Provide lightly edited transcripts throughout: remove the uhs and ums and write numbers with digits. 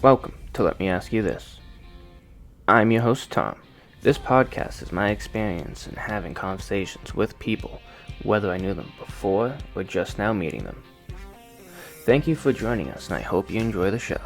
Welcome to Let Me Ask You This. I'm your host, Tom. This podcast is my experience in having conversations with people, whether I knew them before or just now meeting them. Thank you for joining us, and I hope you enjoy the show.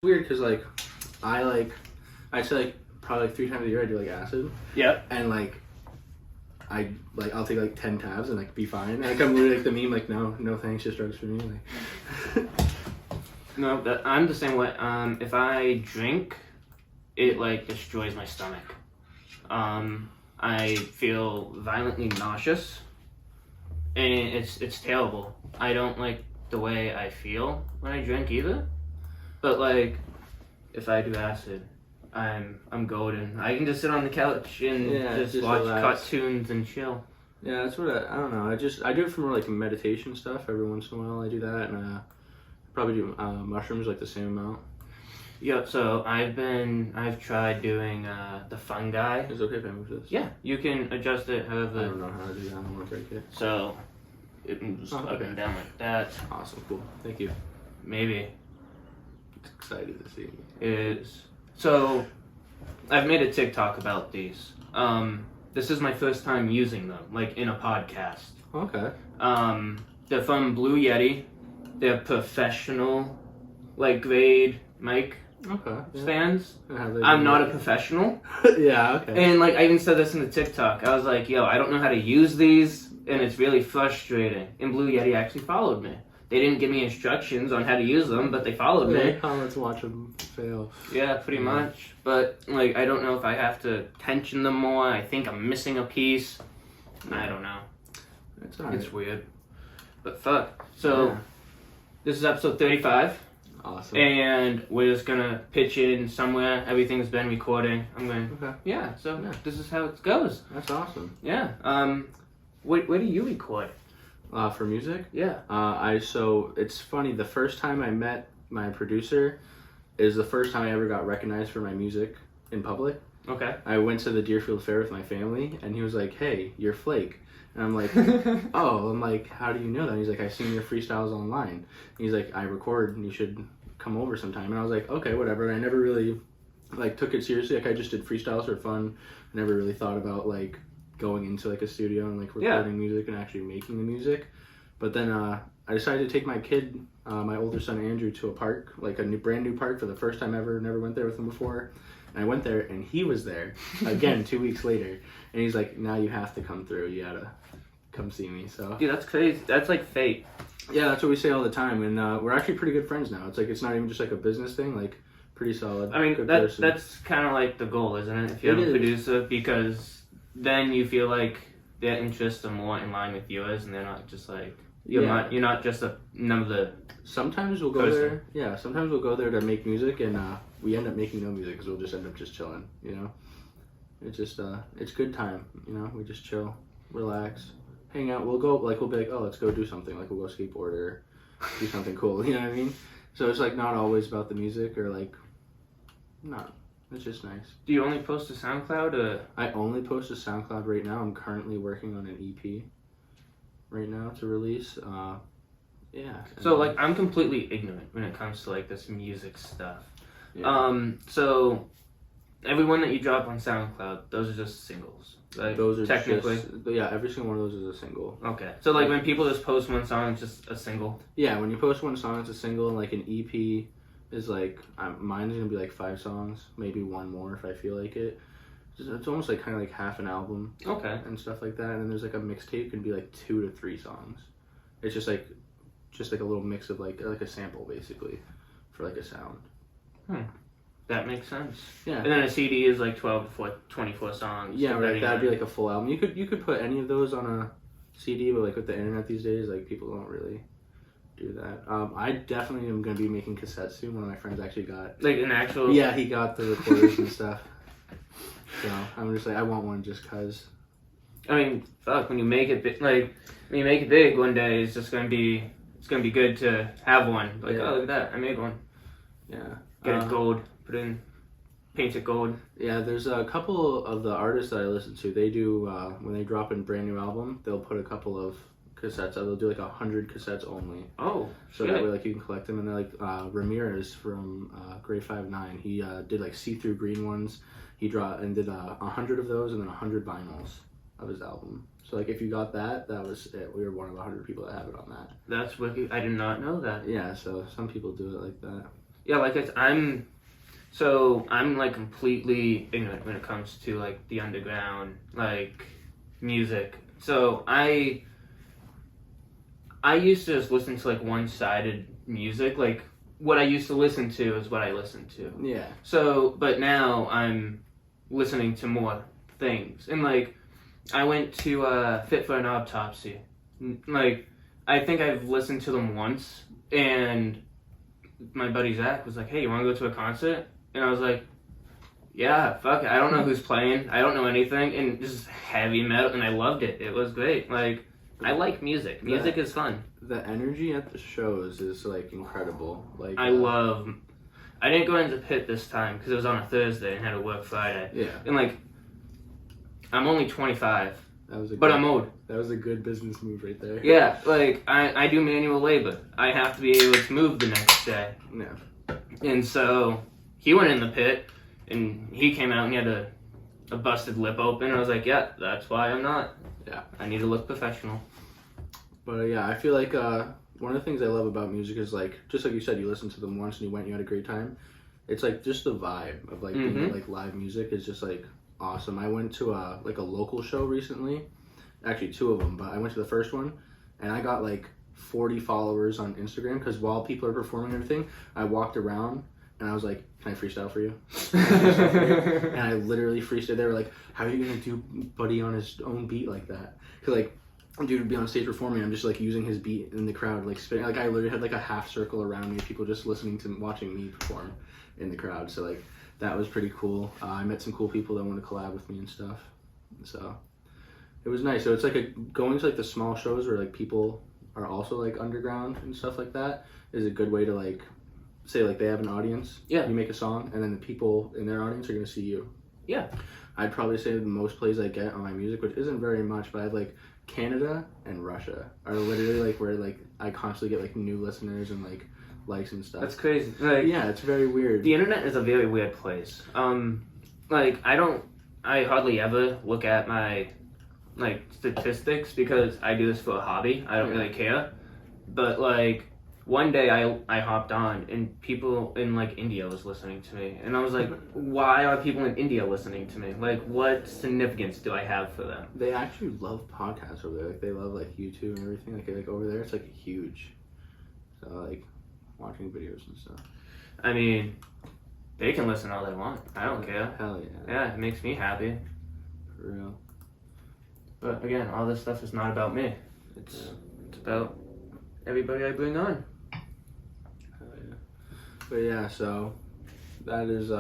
Weird because I say probably 3 times a year I do acid. Yep. And I'll take 10 tabs and be fine. I'm literally the meme no thanks, just drugs for me. No, I'm the same way. If I drink, it destroys my stomach. I feel violently nauseous, and it's terrible. I don't like the way I feel when I drink either. But if I do acid, I'm golden. I can just sit on the couch and just watch cartoons and chill. Yeah, that's what I don't know. I do it for more meditation stuff. Every once in a while I do that, and probably do mushrooms the same amount. Yep. So I've tried doing the fungi. Is it okay if I move this? Yeah, you can adjust it however. I don't know how to do that. I don't want to break it. So it moves up and down like that. Awesome, cool. Thank you. Maybe. Excited to see. It is. So I've made a TikTok about these. This is my first time using them, in a podcast. Okay. They're from Blue Yeti. They're professional, grade mic stands. I'm not a professional. Yeah, okay. And I even said this in the TikTok. I was like, yo, I don't know how to use these, and it's really frustrating. And Blue Yeti actually followed me. They didn't give me instructions on how to use them, but they followed me. Let's watch them fail. Yeah, pretty much. But, I don't know if I have to tension them more. I think I'm missing a piece. I don't know. It's alright. It's weird. But fuck. So, This is episode 35. Awesome. And we're just gonna pitch in somewhere. Everything's been recording. I'm going, okay. Yeah, so this is how it goes. That's awesome. Yeah. Where do you record? For music? Yeah. So it's funny, the first time I met my producer is the first time I ever got recognized for my music in public. Okay. I went to the Deerfield Fair with my family, and he was like, hey, you're FlaKe. And I'm like, oh, how do you know that? And he's like, I've seen your freestyles online. And he's like, I record, and you should come over sometime. And I was like, okay, whatever. And I never really, took it seriously. I just did freestyles for fun. I never really thought about, going into a studio and recording music and actually making the music. But then I decided to take my kid, my older son Andrew, to a park, a brand new park for the first time ever. Never went there with him before. And I went there, and he was there again 2 weeks later. And he's like, now you have to come through. You gotta come see me. So dude, that's crazy. That's fate. Yeah, that's what we say all the time. And we're actually pretty good friends now. It's not even just a business thing. Pretty solid. I mean, that's kind of the goal, isn't it? If you have a producer, because then you feel like their interests are more in line with yours, and they're not just like Yeah. you're not just another. Sometimes we'll go Person. there. Yeah, sometimes we'll go there to make music, and we end up making no music because we'll just end up just chilling. It's just it's good time. We just chill, relax, hang out. We'll be like, oh, let's go do something. Like we'll go skateboard or do something cool. You know what I mean? So it's like not always about the music or like, not. It's just nice. Do you only post to SoundCloud or? I only post to SoundCloud right now. I'm currently working on an EP right now to release. Yeah. So like I'm completely ignorant when it comes to like this music stuff. Yeah. So everyone that you drop on SoundCloud, those are just singles. Like Those are technically. every single one of those is a single. Okay. So like when people just post one song, it's just a single. Yeah, when you post one song, it's a single, and like an EP is like mine is gonna be like 5 songs, maybe one more if I feel like it. It's almost like kind of like half an album. Okay. And stuff like that, and then there's like a mixtape can be like 2 to 3 songs. It's just like a little mix of like a sample basically for like a sound. That makes sense. Yeah. And then a CD is like 24 songs. Yeah, right. depending That'd be on- like a full album. You could put any of those on a CD, but like with the internet these days, like people don't really do that. I definitely am gonna be making cassettes soon. One of my friends actually got. like an actual. Yeah, he got the recorders and stuff. So I'm just like, I want one just cause. I mean, fuck. When you make it big one day, it's gonna be good to have one. Like, Yeah. oh, look at that, I made one. Yeah. Get it gold. Paint it gold. Yeah, there's a couple of the artists that I listen to. They do when they drop a brand new album, they'll put a couple of cassettes. They'll do like 100 cassettes only. Oh, So shit. that way, like you can collect them. And they're like Ramirez from Grade 5'9". He did like see-through green ones. He did 100 of those and then 100 vinyls of his album. So like if you got that was it. We were one of 100 people that have it on that. That's wicked. I did not know that. Yeah, so some people do it like that. Yeah, like I'm like completely ignorant when it comes to like the underground like music. So I used to just listen to like one-sided music. Like what I used to listen to is what I listened to. Yeah. So, but now I'm listening to more things. And like I went to Fit for an Autopsy. Like I think I've listened to them once, and my buddy Zach was like, "Hey, you want to go to a concert?" And I was like, "Yeah, fuck it. I don't know who's playing. I don't know anything." And this is heavy metal, and I loved it. It was great. Like, I like music. Music is fun. The energy at the shows is like incredible. Like I didn't go into Pit this time because it was on a Thursday and had to work Friday. Yeah. And like, I'm only 25, That but I'm old. That was a good business move right there. Yeah, like I do manual labor. I have to be able to move the next day. Yeah. And so he went in the pit, and he came out and he had a busted lip open. I was like, yeah, that's why I'm not. Yeah. I need to look professional. But yeah, I feel like one of the things I love about music is like, just like you said, you listened to them once and you had a great time. It's like just the vibe of like being at, like live music is just like awesome. I went to a local show recently, actually 2 of them, but I went to the first one and I got like 40 followers on Instagram because while people are performing and everything, I walked around and I was like, "Can I freestyle for you?" And I literally freestyled. They were like, "How are you gonna do Buddy on his own beat like that?" Because like, dude would be on stage performing. I'm just like using his beat in the crowd, like spinning. Like I literally had like a half circle around me, people just watching me perform in the crowd. So like that was pretty cool. I met some cool people that want to collab with me and stuff. So it was nice. So it's like going to like the small shows where like people are also like underground and stuff like that is a good way to like say like they have an audience. Yeah. You make a song and then the people in their audience are gonna see you. Yeah. I'd probably say the most plays I get on my music, which isn't very much, but I have like Canada and Russia are literally like where like I constantly get like new listeners and like likes and stuff. That's crazy. Like, yeah, it's very weird. The internet is a very weird place. Like I hardly ever look at my like statistics because I do this for a hobby. I don't really care. But like one day I hopped on and people in like India was listening to me and I was like, why are people in India listening to me? Like what significance do I have for them? They actually love podcasts over there. Like they love like YouTube and everything. Like over there it's like huge. So like watching videos and stuff. I mean, they can listen all they want. I don't care. Hell yeah. Yeah, it makes me happy. For real. But again, all this stuff is not about me. It's about everybody I bring on. But yeah, so that is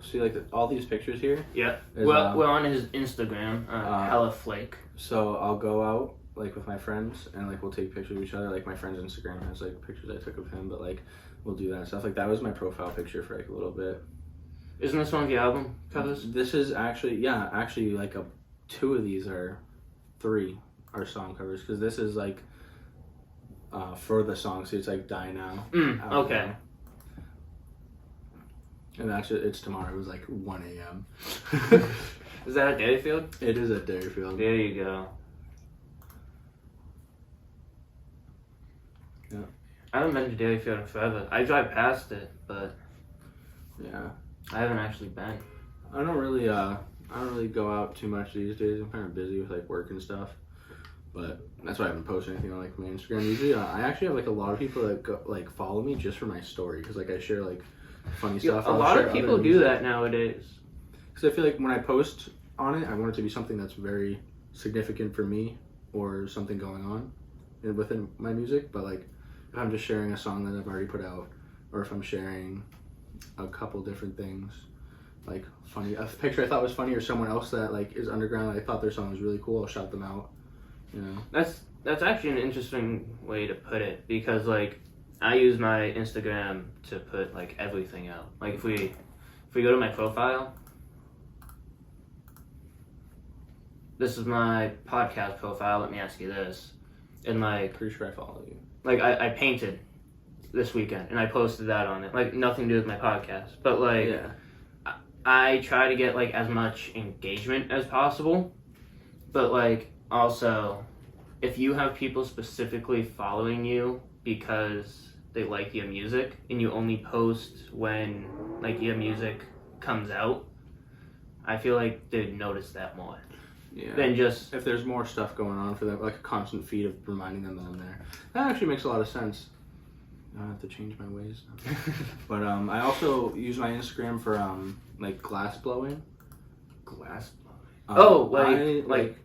see like all these pictures here. Yeah. Is, Well, we're on his Instagram, FlaKe. So I'll go out like with my friends and like we'll take pictures of each other. Like my friend's Instagram has like pictures I took of him, but like we'll do that and stuff. Like that was my profile picture for like a little bit. Isn't this one of the album covers? This is actually like three are song covers because this is like for the song, so it's like Die Now. Okay. And actually, it's tomorrow. It was like 1 a.m. Is that at Dairyfield? It is at Dairyfield. There you go. Yeah. I haven't been to Dairyfield in forever. I drive past it, but yeah, I haven't actually been. I don't really go out too much these days. I'm kind of busy with like work and stuff, but that's why I haven't posted anything on like my Instagram. Usually, I actually have like a lot of people that go, like follow me just for my story because like I share like funny stuff. A lot of people do that nowadays. Because I feel like when I post on it, I want it to be something that's very significant for me or something going on within my music. But like if I'm just sharing a song that I've already put out, or if I'm sharing a couple different things, like a picture I thought was funny, or someone else that like is underground, I thought their song was really cool, I'll shout them out. You know. That's actually an interesting way to put it because like I use my Instagram to put like everything out. Like if we go to my profile, this is my podcast profile. Let me ask you this, and like Pretty sure I follow you. Like I painted this weekend and I posted that on it. Like nothing to do with my podcast, but like Yeah. I try to get like as much engagement as possible, but like also if you have people specifically following you because they like your music and you only post when like your music comes out, I feel like they'd notice that more. Yeah. Than just if there's more stuff going on for them, like a constant feed of reminding them that I'm there. That actually makes a lot of sense. I have to change my ways. But I also use my Instagram for like glass blowing. glass blowing. Like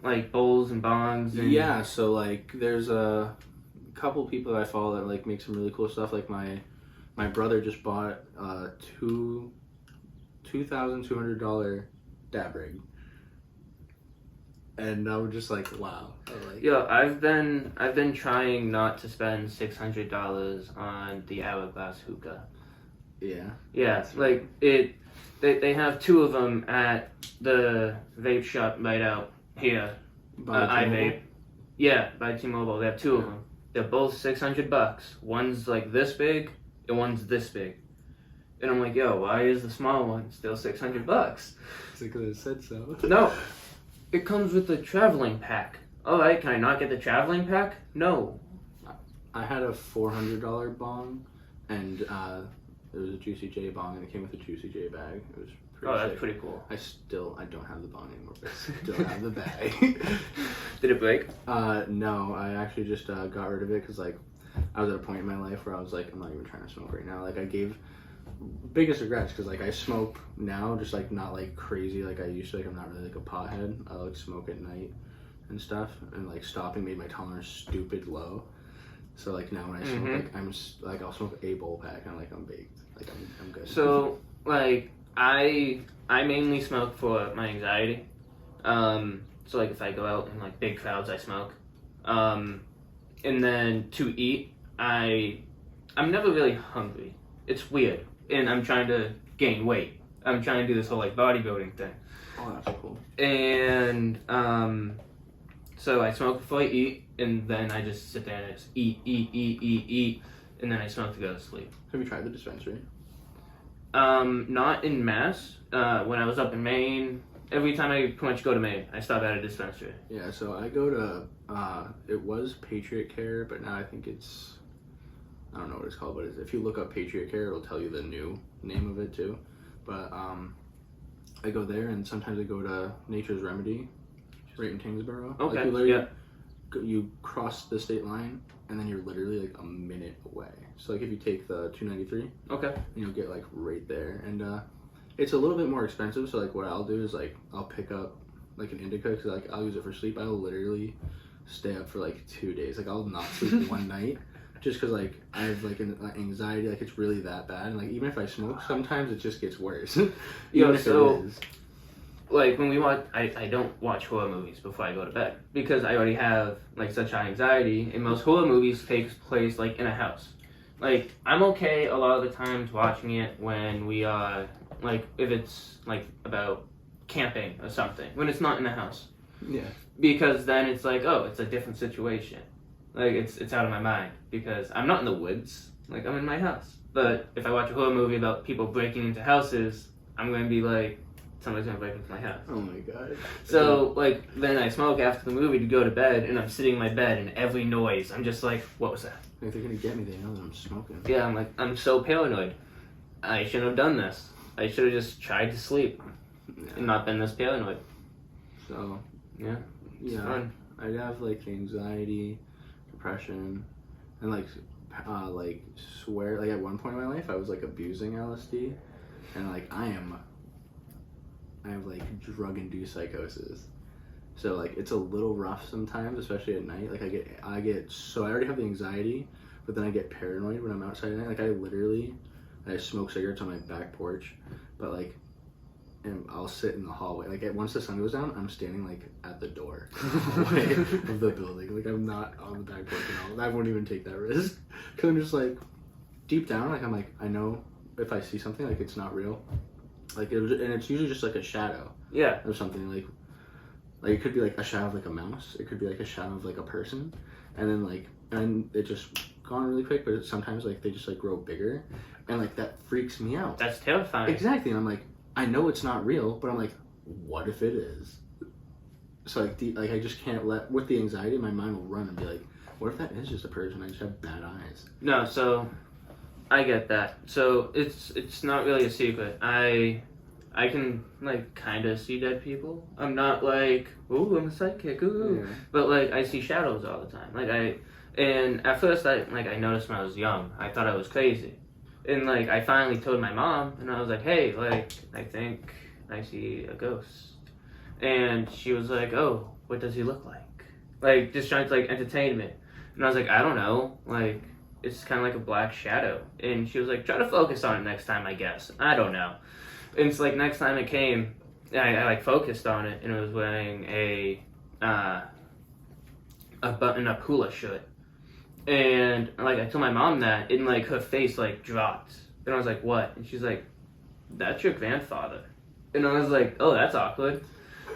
like bowls and bongs and yeah, so like there's a couple people that I follow that like make some really cool stuff. Like my brother just bought a $2,200 dab rig, and I was just like, wow. Yeah, I've been trying not to spend $600 on the hourglass hookah. Yeah. Yeah, like it. They have two of them at the vape shop right out here. I vape. Yeah, by T-Mobile. They have two of them. They're both $600. One's like this big, and one's this big. And I'm like, yo, why is the small one still $600? It's because it said so. No, it comes with the traveling pack. All right, can I not get the traveling pack? No. I had a $400 bong, and it was a Juicy J bong, and it came with a Juicy J bag. It was pretty That's sick. pretty cool. I don't have the bong anymore, but I still have the bag. Did it break? No, I actually just got rid of it because like I was at a point in my life where I was like, I'm not even trying to smoke right now. Like I gave biggest regrets because like I smoke now, just like not like crazy like I used to. Like I'm not really like a pothead. I like smoke at night and stuff, and like stopping made my tolerance stupid low. So like now when I smoke, like I'll smoke a bowl pack and I'm baked. Like I'm good. So like I mainly smoke for my anxiety. So like if I go out in like big crowds, I smoke. And then to eat, I'm never really hungry. It's weird, and I'm trying to gain weight. I'm trying to do this whole like bodybuilding thing. Oh, that's cool. And so I smoke before I eat, and then I just sit there and just eat, and then I smoke to go to sleep. Have you tried the dispensary? Not in Mass. When I was up in Maine, every time I pretty much go to Maine, I stop at a dispensary. Yeah, so I go to, it was Patriot Care, but now I think it's, I don't know what it's called, but if you look up Patriot Care, it'll tell you the new name of it too. But I go there, and sometimes I go to Nature's Remedy, right in Tingsboro. Okay, like you cross the state line, and then you're literally like a minute away. So like if you take the 293, okay, you'll get like right there. And it's a little bit more expensive, so like what I'll do is like I'll pick up like an indica because like I'll use it for sleep. I'll literally stay up for like 2 days. Like I'll not sleep one night just because like I have like an anxiety. Like it's really that bad. And like even if I smoke, sometimes it just gets worse. Even if it is. Like when we watch, I don't watch horror movies before I go to bed because I already have like such high anxiety, and most horror movies takes place like in a house. Like I'm okay a lot of the times watching it when we are like if it's like about camping or something when it's not in the house. Yeah. Because then it's like, oh, it's a different situation. Like it's out of my mind because I'm not in the woods. Like I'm in my house. But if I watch a horror movie about people breaking into houses, I'm gonna be like, somebody's gonna break into my house. Oh my god. So like then I smoke after the movie to go to bed, and I'm sitting in my bed, and every noise, I'm just like, what was that? If they're gonna get me, they know that I'm smoking. Yeah, I'm like, I'm so paranoid. I shouldn't have done this. I should have just tried to sleep and not been this paranoid. So yeah, it's fun. I'd have like anxiety, depression, and like swear like at one point in my life I was like abusing LSD, and like I have like drug-induced psychosis. So like it's a little rough sometimes, especially at night. Like I get so I already have the anxiety, but then I get paranoid when I'm outside at night. Like I smoke cigarettes on my back porch, but like and I'll sit in the hallway. Like once the sun goes down, I'm standing like at the door hallway of the building. Like I'm not on the back porch at all. I won't even take that risk because I'm just like deep down. Like I'm like I know if I see something like it's not real. Like and it's usually just like a shadow. Yeah. Or something like it could be like a shadow of like a mouse. It could be like a shadow of like a person, and then and it just gone really quick. But sometimes like they just like grow bigger, and like that freaks me out. That's terrifying. Exactly, and I'm like, I know it's not real, but I'm like, what if it is? So like I just can't with the anxiety, my mind will run and be like, what if that is just a person? I just have bad eyes. No, so I get that. So it's not really a secret. I can like kind of see dead people. I'm not like, ooh, I'm a psychic, ooh, Yeah. but like I see shadows all the time. And at first I noticed when I was young. I thought I was crazy, and like I finally told my mom, and I was like, hey, like I think I see a ghost, and she was like, oh, what does he look like? Like just trying to like entertain me, and I was like, I don't know, like it's kind of like a black shadow, and she was like, try to focus on it next time, I guess. I don't know. And it's like next time it came, I like focused on it, and it was wearing a button-up hula shirt. And like I told my mom that, and like her face like dropped, and I was like, "What?" And she's like, "That's your grandfather." And I was like, "Oh, that's awkward.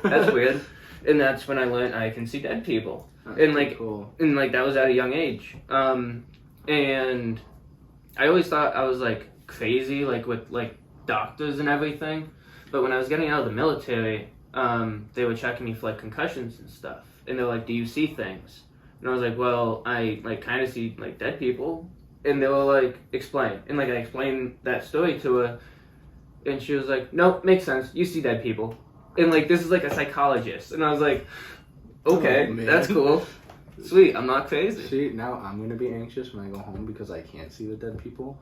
That's weird." And that's when I learned I can see dead people, and like, cool. and like that was at a young age. And I always thought I was like crazy, like with like doctors and everything. But when I was getting out of the military, they were checking me for like concussions and stuff, and they're like, "Do you see things?" And I was like, well, I like kind of see like dead people, and they were like, explain. And like I explained that story to her, and she was like, no, makes sense. You see dead people, and like this is like a psychologist, and I was like, okay, that's cool, sweet. I'm not crazy. See, now I'm gonna be anxious when I go home because I can't see the dead people.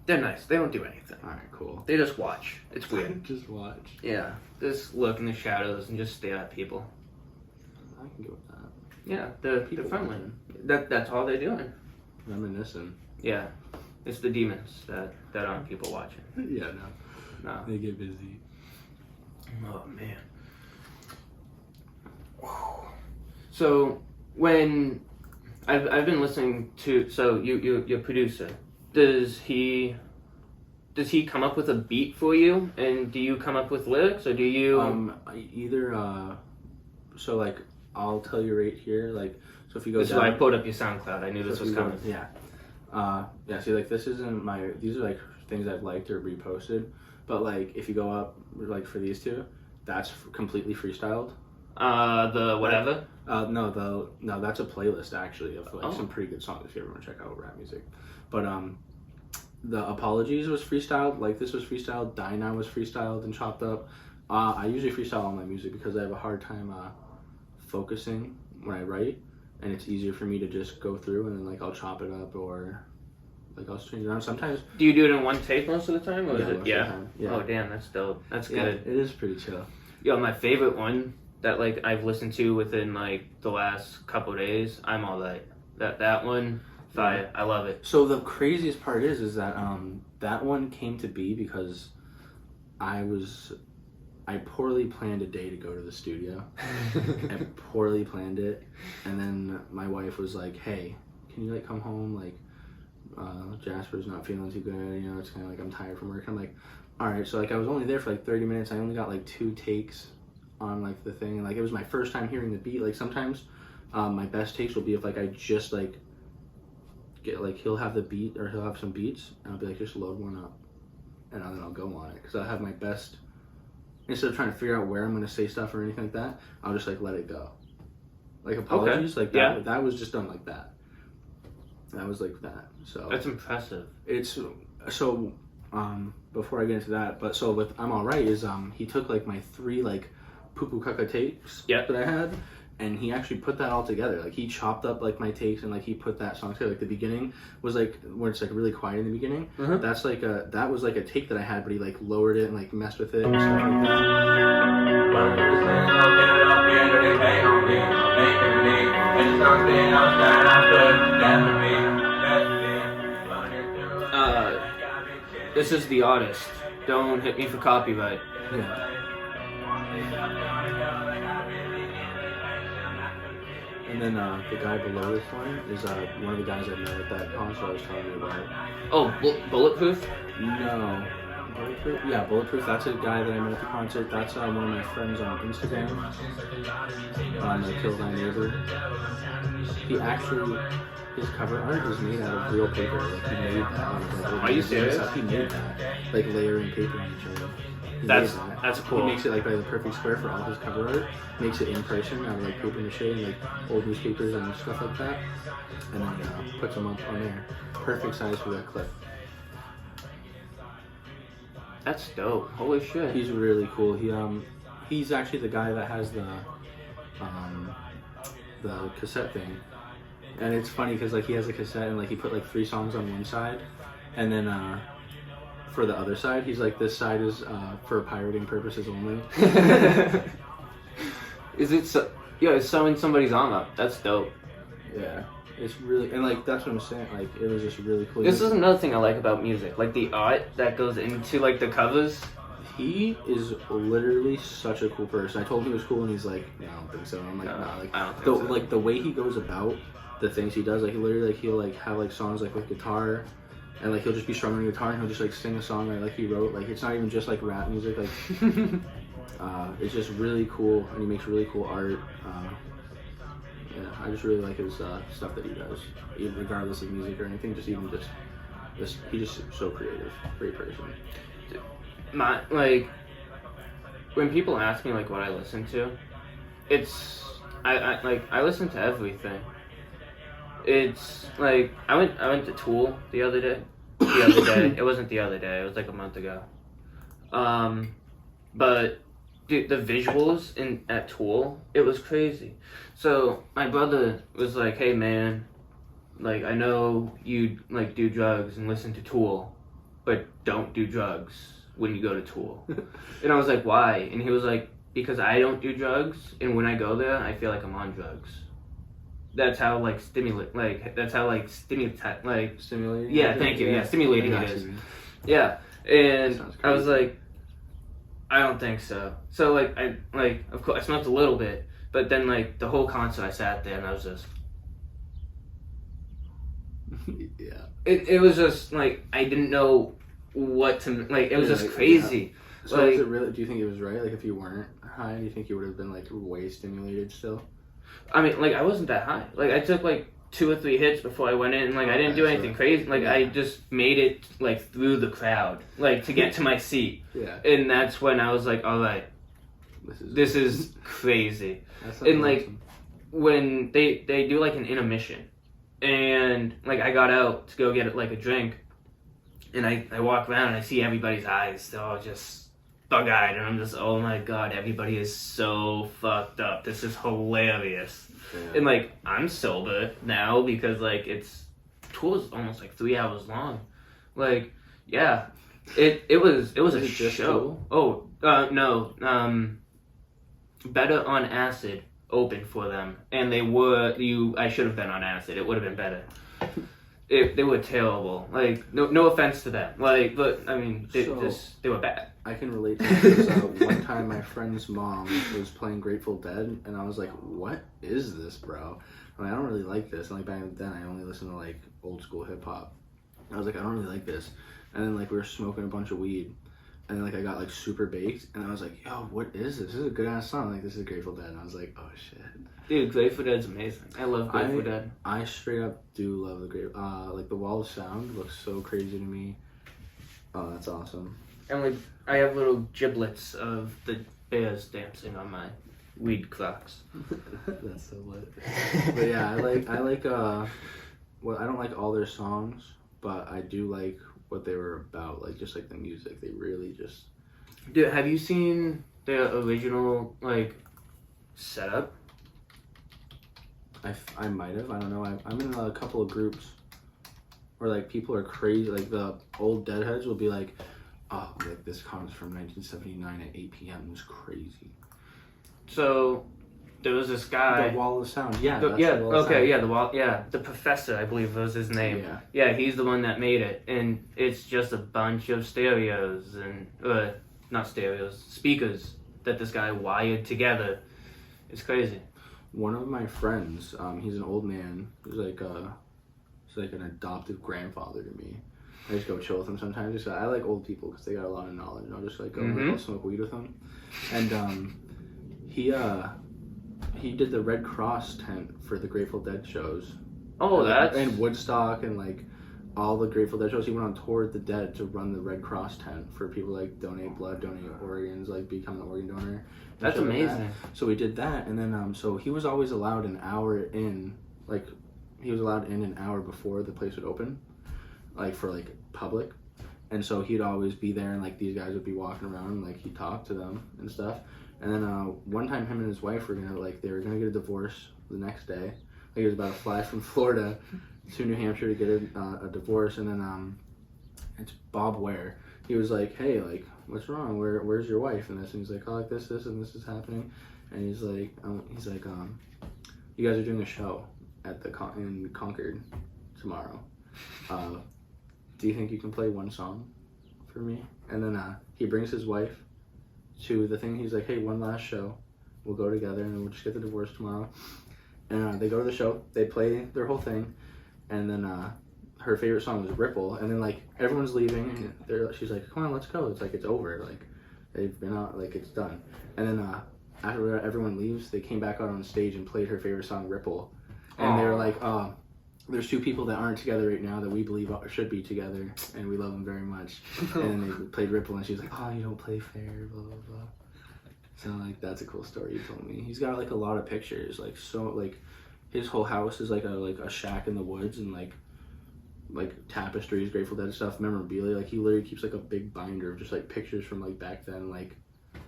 They're nice. They don't do anything. All right, cool. They just watch. It's weird. Just watch. Yeah, just look in the shadows and just stare at people. I can go with that. Yeah, they're friendly. That's all they're doing. Reminiscing. Yeah, it's the demons that aren't people watching. Yeah, No. They get busy. Oh man. So when I've been listening to your producer, does he come up with a beat for you, and do you come up with lyrics, or do you either so like I'll tell you right here, like, so if you go this down, is why I pulled up your SoundCloud. I knew this was coming. Yeah, see, like, this isn't these are, like, things I've liked or reposted, but, like, if you go up, like, for these two, that's completely freestyled. The whatever? No, that's a playlist, actually, of, like, some pretty good songs if you ever want to check out rap music. But, the Apologies was freestyled, like, this was freestyled, Die Now was freestyled and chopped up. I usually freestyle all my music because I have a hard time, focusing when I write, and it's easier for me to just go through and then like I'll chop it up or like I'll change it around sometimes. Do you do it in one take most of the time, or is it? Yeah. Oh damn, that's dope. That's good. Yeah, it is pretty chill. Yo, my favorite one that like I've listened to within like the last couple days, I'm Alright. That one, fire. I love it. So the craziest part is that that one came to be because I poorly planned a day to go to the studio. I poorly planned it, and then my wife was like, "Hey, can you like come home? Like, Jasper's not feeling too good. You know, it's kind of like I'm tired from work." I'm like, "All right." So like I was only there for like 30 minutes. I only got like 2 takes on like the thing, and like it was my first time hearing the beat. Like sometimes my best takes will be if like I just like get like he'll have the beat or he'll have some beats, and I'll be like, just load one up, and then I'll go on it because I have my best. Instead of trying to figure out where I'm going to say stuff or anything like that, I'll just like let it go. Like apologies, like that, that was just done like that. That was like that. So that's impressive. It's so before I get into that, but so with I'm Alright is he took like my 3 like poo poo caca takes that I had, and he actually put that all together. Like he chopped up like my takes and like he put that song together. Like the beginning was like where it's like really quiet in the beginning. That's like that was like a take that I had, but he like lowered it and like messed with it and stuff like that. This is the artist. Don't hit me for copyright. Yeah. And then the guy below this one is one of the guys I met at that concert I was telling you about. Oh, Bulletproof? No. Bulletproof? Yeah, Bulletproof. That's a guy that I met at the concert. That's one of my friends on Instagram. The Kill Thy Neighbor. He actually, his cover art is made out of real paper. Like he made that. Are you serious? He made that. Like layering paper on each other. That's cool. He makes it like by the perfect square for all his cover art. Makes it in person out of like paper mache and like old newspapers and stuff like that. And then puts them up on there. Perfect size for that clip. That's dope. Holy shit. He's really cool. He's actually the guy that has the cassette thing. And it's funny because like he has a cassette and like he put like 3 songs on one side, and then for the other side he's like, this side is for pirating purposes only. Is it it's sewing somebody's arm up. That's dope. Yeah, it's really, and like that's what I'm saying, like it was just really cool. This is another thing I like about music, like the art that goes into like the covers. He is literally such a cool person. I told him he was cool and he's like, no, I don't think so. I'm like, no, nah, like I don't think so. Like the way he goes about the things he does, like literally like he'll like have like songs like with guitar, and like he'll just be strumming the guitar and he'll just like sing a song like he wrote. Like it's not even just like rap music, like it's just really cool, and he makes really cool art. Yeah, I just really like his stuff that he does, even regardless of music or anything. Just he's just so creative, great person. Like when people ask me like what I listen to, it's I listen to everything. It's like I went to Tool the other day. It wasn't the other day. It was like a month ago. But dude, the visuals at Tool, it was crazy. So my brother was like, "Hey man, like I know you like do drugs and listen to Tool, but don't do drugs when you go to Tool." And I was like, "Why?" And he was like, "Because I don't do drugs, and when I go there, I feel like I'm on drugs." That's how like stimulating. Yeah, thank you. Yeah, stimulating it is. Yeah, and I was like, I don't think so. So like of course I smoked a little bit, but then like the whole concert I sat there and I was just yeah. It was just like I didn't know what to like. It was just crazy. Yeah. So like, is it really? Do you think it was right? Like if you weren't high, do you think you would have been like way stimulated still? I mean, like I wasn't that high. Like I took like 2 or 3 hits before I went in, and like I didn't do anything crazy. Like I just made it like through the crowd, like to get to my seat. Yeah. And that's when I was like, all right, this is crazy. And like awesome. When they do like an intermission, and like I got out to go get like a drink, and I walk around and I see everybody's eyes. They're all just bug-eyed, and I'm just, oh my god, everybody is so fucked up. This is hilarious. Yeah. And like I'm sober now because like Tour is almost like 3 hours long. Like yeah, it was a show. Oh no, Better on Acid opened for them, and they were I should have been on Acid. It would have been better. They were terrible. Like no offense to them. Like but I mean they were bad. I can relate to that because one time my friend's mom was playing Grateful Dead, and I was like, "What is this, bro?" I'm like, I don't really like this. And like back then, I only listened to like old school hip hop. I was like, I don't really like this. And then like we were smoking a bunch of weed, and then like I got like super baked, and I was like, "Yo, what is this? This is a good ass song. Like this is Grateful Dead." And I was like, "Oh shit." Dude, Grateful Dead's amazing. I love Grateful Dead. I straight up do love the like the Wall of Sound looks so crazy to me. Oh, that's awesome. And like I have little giblets of the bears dancing on my weed clocks. That's so lit. But yeah, I like well, I don't like all their songs, but I do like what they were about, like just like the music. They really just. Dude, have you seen their original like setup? I might have. I don't know. I'm in a couple of groups where like people are crazy. Like the old Deadheads will be like, "Oh, like this comes from 1979 at 8 p.m. It was crazy." So there was this guy. The Wall of Sound. Yeah. The Wall of Sound. Yeah. The Wall. Yeah, the Professor, I believe was his name. Yeah. Yeah, he's the one that made it, and it's just a bunch of stereos and not stereos, speakers that this guy wired together. It's crazy. One of my friends, he's an old man. He's like an adoptive grandfather to me. I just go chill with him sometimes. Just I like old people because they got a lot of knowledge. And I'll just like go and smoke weed with them. And he did the Red Cross tent for the Grateful Dead shows. Oh, that's and Woodstock and like all the Grateful Dead shows. He went on tour with the Dead to run the Red Cross tent for people like donate blood, donate organs, like become an organ donor. That's amazing. So we did that, and then so he was always allowed an hour in, like he was allowed in an hour before the place would open, like for like public, and so he'd always be there, and like these guys would be walking around, and like he'd talk to them and stuff. And then one time, him and his wife were they were gonna get a divorce the next day. Like he was about to fly from Florida to New Hampshire to get a divorce, and then it's Bob Ware. He was like, "Hey, like, what's wrong? Where's your wife?" And this, and he's like, "Oh, like this, and this is happening." And he's like, "You guys are doing a show at in Concord tomorrow. Do you think you can play one song for me?" And then he brings his wife to the thing. He's like, "Hey, one last show. We'll go together, and then we'll just get the divorce tomorrow." And they go to the show. They play their whole thing, and then her favorite song was Ripple, and then like everyone's leaving, and she's like, "Come on, let's go." It's like it's over, like they've been out, like it's done. And then after everyone leaves, they came back out on stage and played her favorite song, Ripple, and they were like, "There's two people that aren't together right now that we believe should be together, and we love them very much." And then they played Ripple, and she's like, "Oh, you don't play fair, blah blah blah." So like that's a cool story you told me. He's got like a lot of pictures, like so like his whole house is like a shack in the woods, and like tapestries, Grateful Dead stuff, memorabilia. Like he literally keeps like a big binder of just like pictures from like back then, like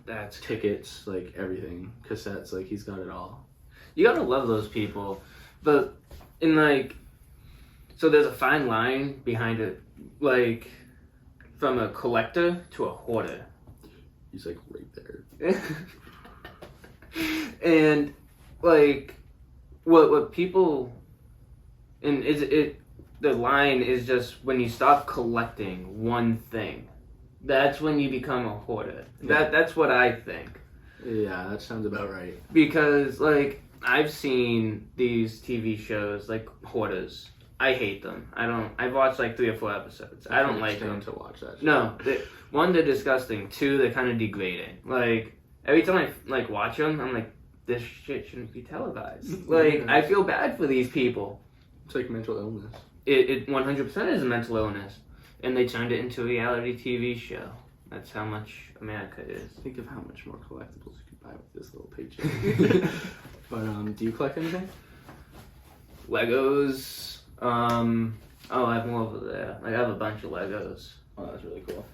that's tickets, like everything, cassettes. Like he's got it all. You gotta love those people, but in like, so there's a fine line behind it, like from a collector to a hoarder. He's like right there. And like what people, and the line is just when you stop collecting one thing, that's when you become a hoarder. Yeah. That's what I think. Yeah, that sounds about right. Because like I've seen these TV shows like Hoarders. I hate them. I've watched like 3 or 4 episodes. I don't like them. To watch that show. No, one, they're disgusting. 2, they're kind of degrading. Like every time I like watch them, I'm like, this shit shouldn't be televised. Like I feel bad for these people. It's like mental illness. It 100% is a mental illness, and they turned it into a reality TV show. That's how much America is. Think of how much more collectibles you could buy with this little paycheck. But do you collect anything? Legos. I have more over there. Like, I have a bunch of Legos. Oh, that's really cool.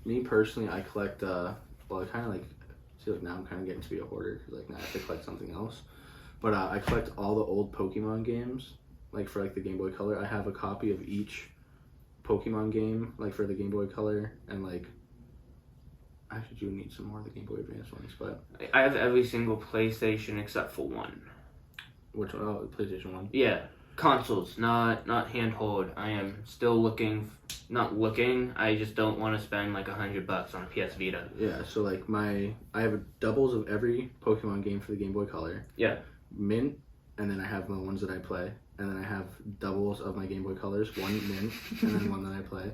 Me personally, I collect. I kind of like. See, like now I'm kind of getting to be a hoarder because like now I have to collect something else. But I collect all the old Pokemon games. Like for like the Game Boy Color, I have a copy of each Pokemon game, like for the Game Boy Color, and like I actually do need some more of the Game Boy Advance ones, but I have every single PlayStation except for one. which one? Oh, PlayStation 1. Yeah, consoles, not handheld. I am still not looking. I just don't want to spend like $100 on a PS Vita. Yeah, so like I have doubles of every Pokemon game for the Game Boy Color. Yeah. Mint, and then I have the ones that I play, and then I have doubles of my Game Boy Colors, one Mint, and then one that I play.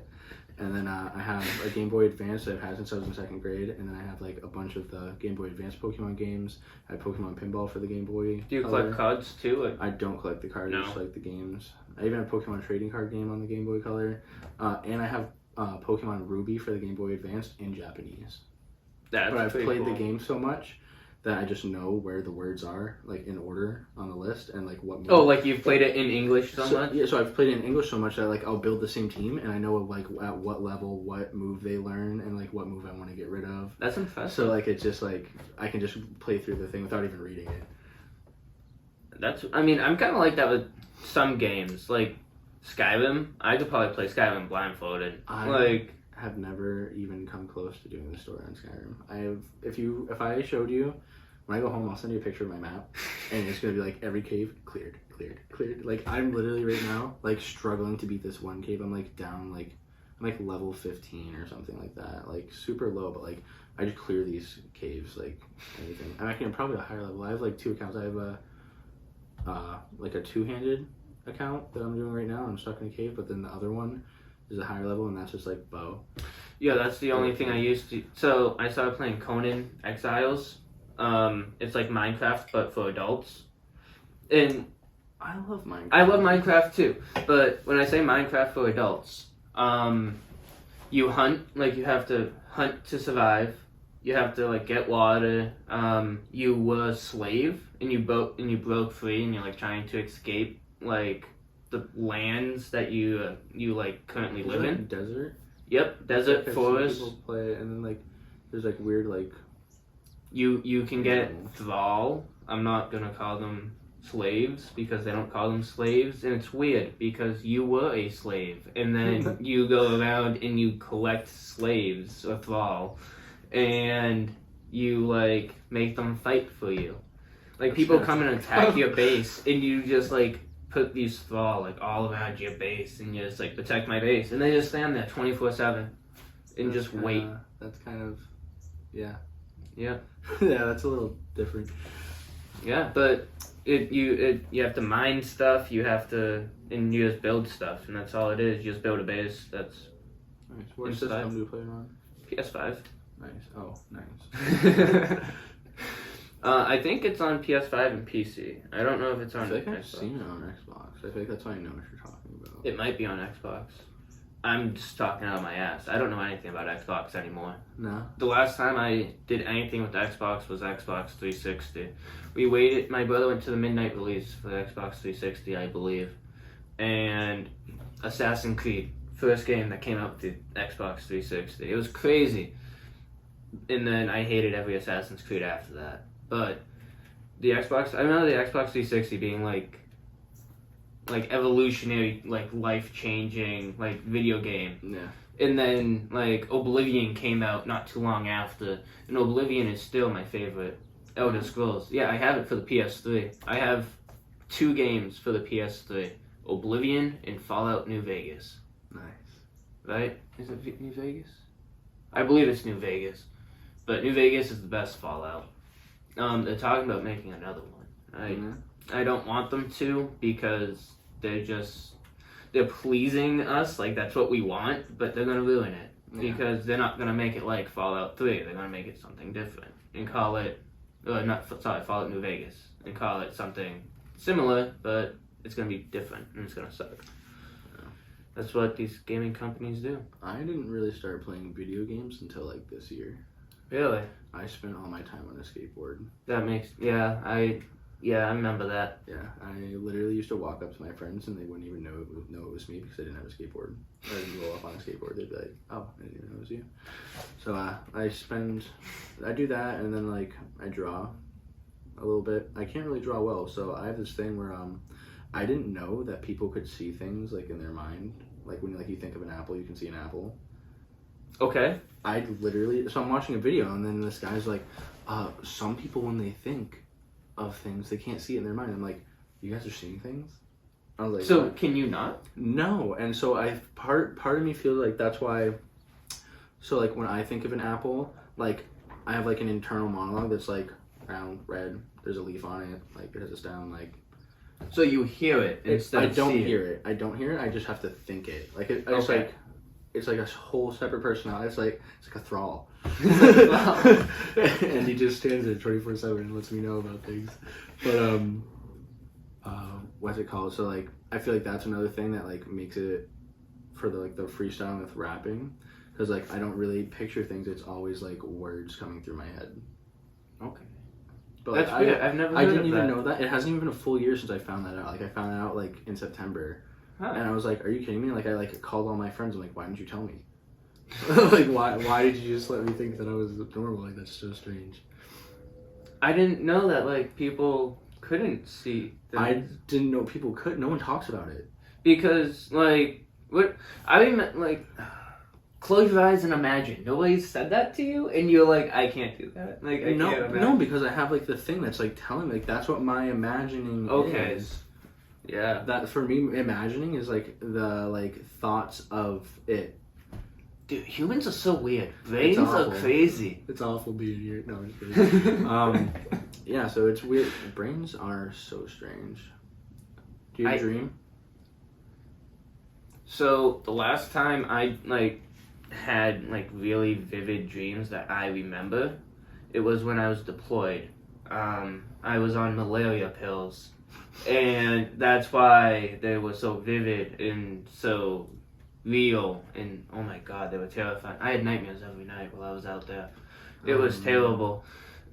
And then I have a Game Boy Advance that I've had since I was in 2nd grade, and then I have like a bunch of the Game Boy Advance Pokemon games. I have Pokemon Pinball for the Game Boy. Do you Color. collect cards too? Or? I don't collect the cards, No. I just like the games. I even have a Pokemon trading card game on the Game Boy Color, and I have Pokemon Ruby for the Game Boy Advance in Japanese. That's but I've pretty played cool. the game so much that I just know where the words are, like in order on the list, and like what. Oh, like you've played it in English so much? Yeah, so I've played it in English so much that like I'll build the same team, and I know like at what level what move they learn, and like what move I want to get rid of. That's impressive. So like it's just like I can just play through the thing without even reading it. I'm kind of like that with some games, like Skyrim. I could probably play Skyrim blindfolded. I have never even come close to doing the story on Skyrim. If I showed you, when I go home, I'll send you a picture of my map, and it's gonna be like every cave cleared. Like I'm literally right now like struggling to beat this one cave. I'm like down like I'm like level 15 or something like that. Like super low, but like I just clear these caves like anything. I'm probably a higher level. I have like 2 accounts. I have a like a 2-handed account that I'm doing right now. I'm stuck in a cave, but then the other one is a higher level, and that's just like bow. Yeah, that's the only thing I used to. So I started playing Conan Exiles. It's like Minecraft but for adults, and I love Minecraft. I love Minecraft too. But when I say Minecraft for adults, you hunt, like you have to hunt to survive. You have to like get water. You were a slave and you broke free, and you're like trying to escape like the lands that you like currently live in. Desert. Yep, desert, I've forest. seen people play it, and then like there's like weird like You can get thrall. I'm not gonna call them slaves because they don't call them slaves, and it's weird because you were a slave, and then you go around and you collect slaves or thrall, and you like make them fight for you. Like people come and attack your base, and you just like put these thrall like all around your base, and you just like protect my base, and they just stand there 24/7 and just wait. That's kind of yeah. Yeah. Yeah, that's a little different. Yeah, but you have to mine stuff. You have to, and you just build stuff, and that's all it is. You just build a base. That's Nice. What system do you play it on? PS5. Nice. Oh, nice. I think it's on PS5 and PC. I don't know if it's on. I feel like I've Xbox. seen it on Xbox. I feel like that's why I know what you're talking about. It might be on Xbox. I'm just talking out of my ass. I don't know anything about Xbox anymore. No. The last time I did anything with the Xbox was Xbox 360. We waited. My brother went to the midnight release for the Xbox 360, I believe, and Assassin's Creed, first game that came out with the Xbox 360. It was crazy. And then I hated every Assassin's Creed after that. But the Xbox, I remember the Xbox 360 being like evolutionary, like life-changing, like video game. Yeah. And then like Oblivion came out not too long after, and Oblivion is still my favorite Elder Scrolls. Yeah, I have it for the PS3. I have 2 games for the PS3: Oblivion and Fallout New Vegas. Nice. Right? Is it New Vegas? I believe it's New Vegas, but New Vegas is the best Fallout. They're talking about making another one. I don't want them to because they're pleasing us, like that's what we want, but they're gonna ruin it because they're not gonna make it like Fallout 3. They're gonna make it something different and call it, Fallout New Vegas, and call it something similar, but it's gonna be different and it's gonna suck. That's what these gaming companies do. I didn't really start playing video games until like this year. Really? I spent all my time on a skateboard. That makes I remember that. Yeah, I literally used to walk up to my friends and they wouldn't even know it was me because I didn't have a skateboard. I didn't go up on a skateboard. They'd be like, "Oh, I didn't even know it was you." So I do that, and then like I draw a little bit. I can't really draw well, so I have this thing where I didn't know that people could see things like in their mind. Like when like you think of an apple, you can see an apple. Okay. I literally, so I'm watching a video and then this guy's like, some people when they think of things, they can't see it in their mind. I'm like, you guys are seeing things? I was like, So what? can you not? No. And so part of me feels like that's why, so like when I think of an apple, like I have like an internal monologue that's like round, red, there's a leaf on it, like it has a stem, like. So you hear it instead of don't see hear it. I don't hear it. I just have to think it. Like it's Okay. like it's like a whole separate personality. It's like a thrall, Wow. and he just stands there 24/7 and lets me know about things. But what's it called? So like I feel like that's another thing that like makes it for the freestyle with rapping, because like I don't really picture things. It's always like words coming through my head. Okay. But That's like, weird. I've never heard I didn't of even that. know that. It hasn't even been a full year since I found that out. Like I found that out like in September. Huh. And I was like, are you kidding me? Like I like called all my friends. I'm like, why didn't you tell me? Like why did you just let me think that I was normal? Like that's so strange. I didn't know that like people couldn't see things. I didn't know people could. No one talks about it. Because like what I mean like close your eyes and imagine. Nobody said that to you and you're like, I can't do that. Like I No, can't imagine. no, because I have like the thing that's like telling me, like that's what my imagining Okay. is. Yeah. That for me, imagining is like the like thoughts of it. Dude, humans are so weird. Brains It's are awful. crazy. It's awful being here. No, I'm just kidding. Yeah, so it's weird. Brains are so strange. Do you dream? So the last time I like had like really vivid dreams that I remember, it was when I was deployed. I was on malaria pills, and that's why they were so vivid and so real. And oh my god, they were terrifying. I had nightmares every night while I was out there. It was terrible,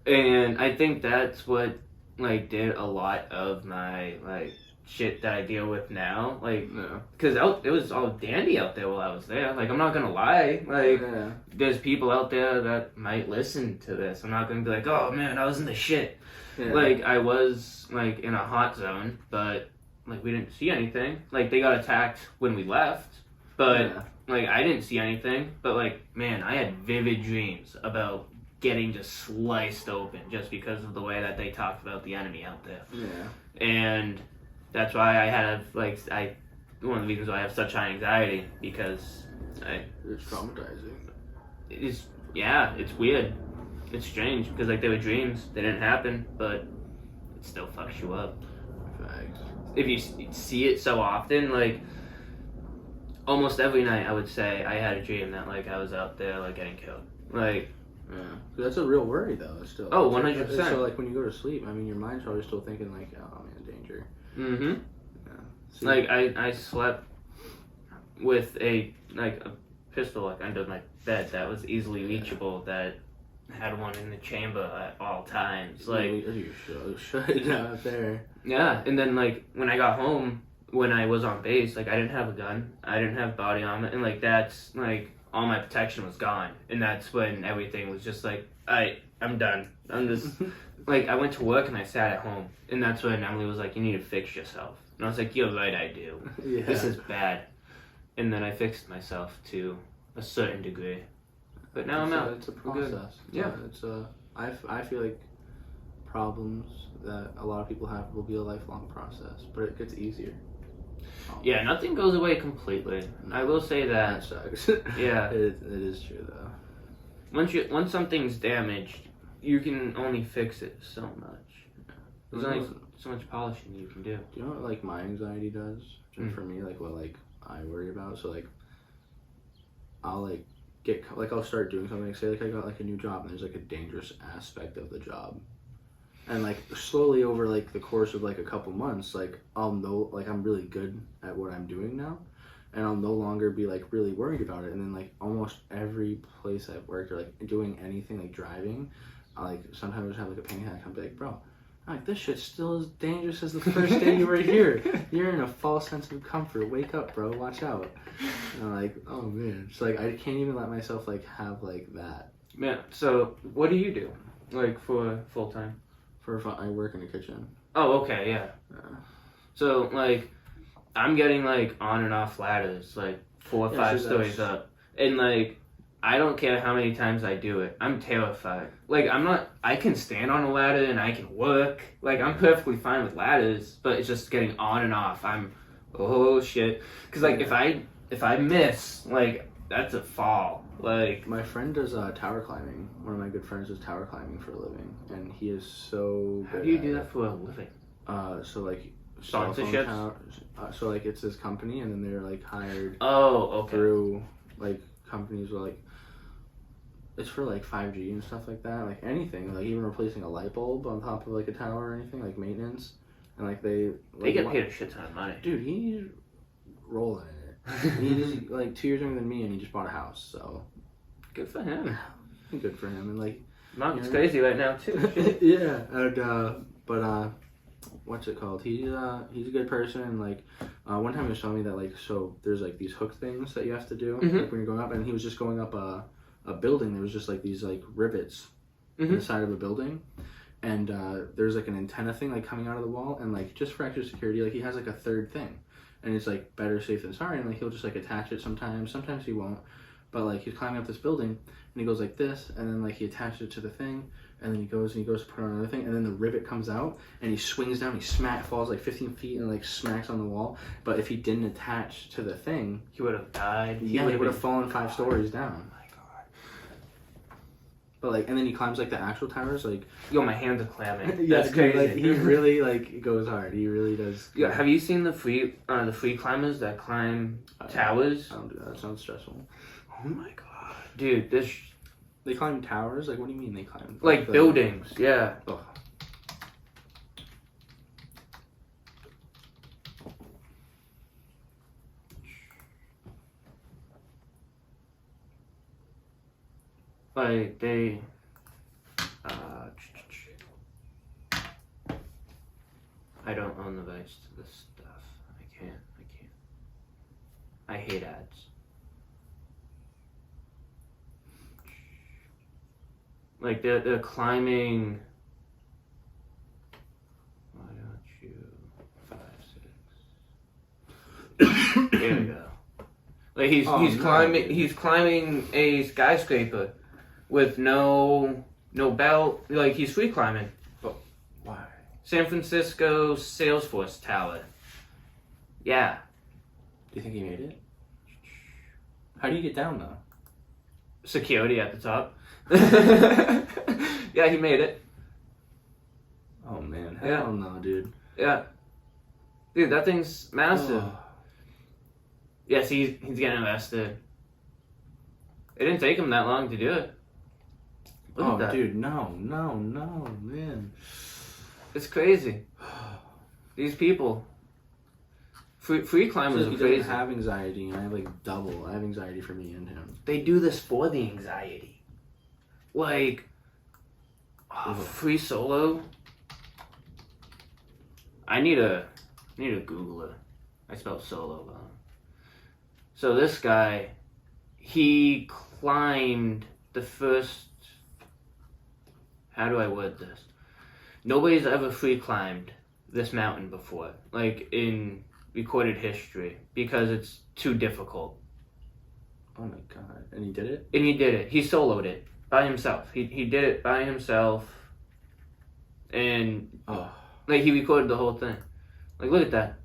and I think that's what like did a lot of my like shit that I deal with now, like, No. because it was all dandy out there while I was there. Like, I'm not gonna lie, like, Yeah. there's people out there that might listen to this. I'm not gonna be like, oh man, I was in the shit. Yeah. Like, I was like in a hot zone, but like we didn't see anything. Like, they got attacked when we left, but Yeah. like I didn't see anything. But like, man, I had vivid dreams about getting just sliced open just because of the way that they talked about the enemy out there. Yeah. And that's why I have like one of the reasons why I have such high anxiety, because It's traumatizing. it's weird, it's strange, because like they were dreams, they didn't happen, but it still fucks you up Facts. if you see it so often. Like almost every night I would say I had a dream that like I was out there like getting killed. Like Yeah. That's a real worry though. It's still. Oh, it's 100%. So like when you go to sleep, I mean, your mind's probably still thinking like, oh man, danger. mm-hmm. Yeah. See, Like I slept with a pistol like under my bed that was easily reachable, that had one in the chamber at all times. Like you should out there. yeah, and then like when I got home, when I was on base, like I didn't have a gun, I didn't have body armor, and like that's like all my protection was gone, and that's when everything was just like, I'm done. I'm just like I went to work and I sat at home, and that's when Emily was like, you need to fix yourself, and I was like, you're right, I do. Yeah. This is bad. And then I fixed myself to a certain degree. But now I'm out. It's a We're good. process. Yeah. It's a. I feel like problems that a lot of people have will be a lifelong process, but it gets easier. Yeah, nothing goes away completely. I will say That that. sucks. Yeah. It is true though. Once something's damaged, you can only fix it so much. There's only so much polishing you can do. Do you know what like my anxiety does? Just for me, like what like I worry about. So like I'll like I'll start doing something. Say like I got like a new job and there's like a dangerous aspect of the job, and like slowly over like the course of like a couple months, like I'll know like I'm really good at what I'm doing now, and I'll no longer be like really worried about it. And then like almost every place I've worked or like doing anything like driving, I like sometimes have like a panic attack. I'll be like, bro, like this shit's still as dangerous as the first day you were here. You're in a false sense of comfort. Wake up, bro. Watch out. And I'm like, oh man. It's like I can't even let myself like have like that. Man, so what do you do? Like for full time? For fun, I work in the kitchen. Oh, okay, yeah. So like I'm getting like on and off ladders, like 4 or 5 stories up. And like I don't care how many times I do it. I'm terrified. Like, I can stand on a ladder and I can work. Like, I'm perfectly fine with ladders, but it's just getting on and off. Oh shit. Because, like, if I miss, like, that's a fall. Like, my friend does tower climbing. One of my good friends does tower climbing for a living, and he is so good. How do you do that for a living? So like Sponsorships? So like it's his company, and then they're like hired Okay. through like companies where like it's for like 5G and stuff like that, like anything, like even replacing a light bulb on top of like a tower or anything, like maintenance, and like they get paid a shit ton of money. Dude, he's rolling in it. He's like 2 years younger than me, and he just bought a house, so Good for him. good for him. And like Mountain's crazy right now too. yeah, and but what's it called? He's a good person. And like one time he was showing me that like so there's like these hook things that you have to do like when you're going up, and he was just going up a building. There was just like these like rivets in the side of a building, and there's like an antenna thing like coming out of the wall, and like just for extra security, like he has like a third thing, and it's like better safe than sorry, and like he'll just like attach it sometimes he won't, but like he's climbing up this building and he goes like this, and then like he attaches it to the thing, and then he goes to put on another thing, and then the rivet comes out and he swings down, falls like 15 feet and like smacks on the wall. But if he didn't attach to the thing, He would have died. he would have fallen 5 stories down. But like, and then he climbs like the actual towers, like Yo, my hands are clamming. yeah, That's crazy. Like, he really like goes hard. He really does. Yeah, have you seen the free climbers that climb towers? I don't do that. That sounds stressful. Oh my god, dude, this They climb towers? Like, what do you mean they climb? like buildings, yeah. Ugh. Like they, I don't own the rights to this stuff. I can't. I hate ads. Like they're climbing. Why don't you 5, 6? There we go. Like he's climbing a skyscraper with no belt. Like he's free climbing. But why? San Francisco Salesforce Tower. Yeah. Do you think he made it? How do you get down though? Security at the top. Yeah, he made it. Oh man, hell no, dude. Yeah. Dude, that thing's massive. Oh. Yes, he's getting arrested. It didn't take him that long to do it. Look at that. Dude, no, man. It's crazy. These people. Free climbers are He crazy. doesn't have anxiety, and I have like double. I have anxiety for me and him. They do this for the anxiety. Like, free solo. I need to Google it. I spelled solo wrong. So this guy, he climbed the first. How do I word this? Nobody's ever free climbed this mountain before, like in recorded history, because it's too difficult. Oh my god! And he did it. And he did it. He soloed it by himself. He did it by himself, and like he recorded the whole thing. Like, look at that.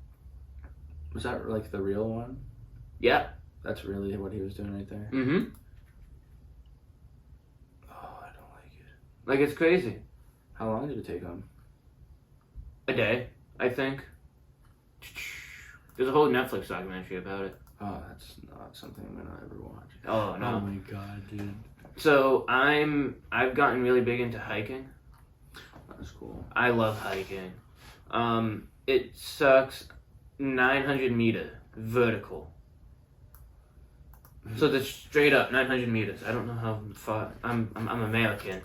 Was that like the real one? Yeah. That's really what he was doing right there. Mm-hmm. Oh, I don't like it. Like, it's crazy. How long did it take him? A day, I think. There's a whole Netflix documentary about it. Oh, that's not something I'm gonna ever watch. Oh no. Oh my god, dude. So I've gotten really big into hiking. That's cool. I love hiking. It sucks. 900 meter vertical. So that's straight up 900 meters. I don't know how far. I'm American.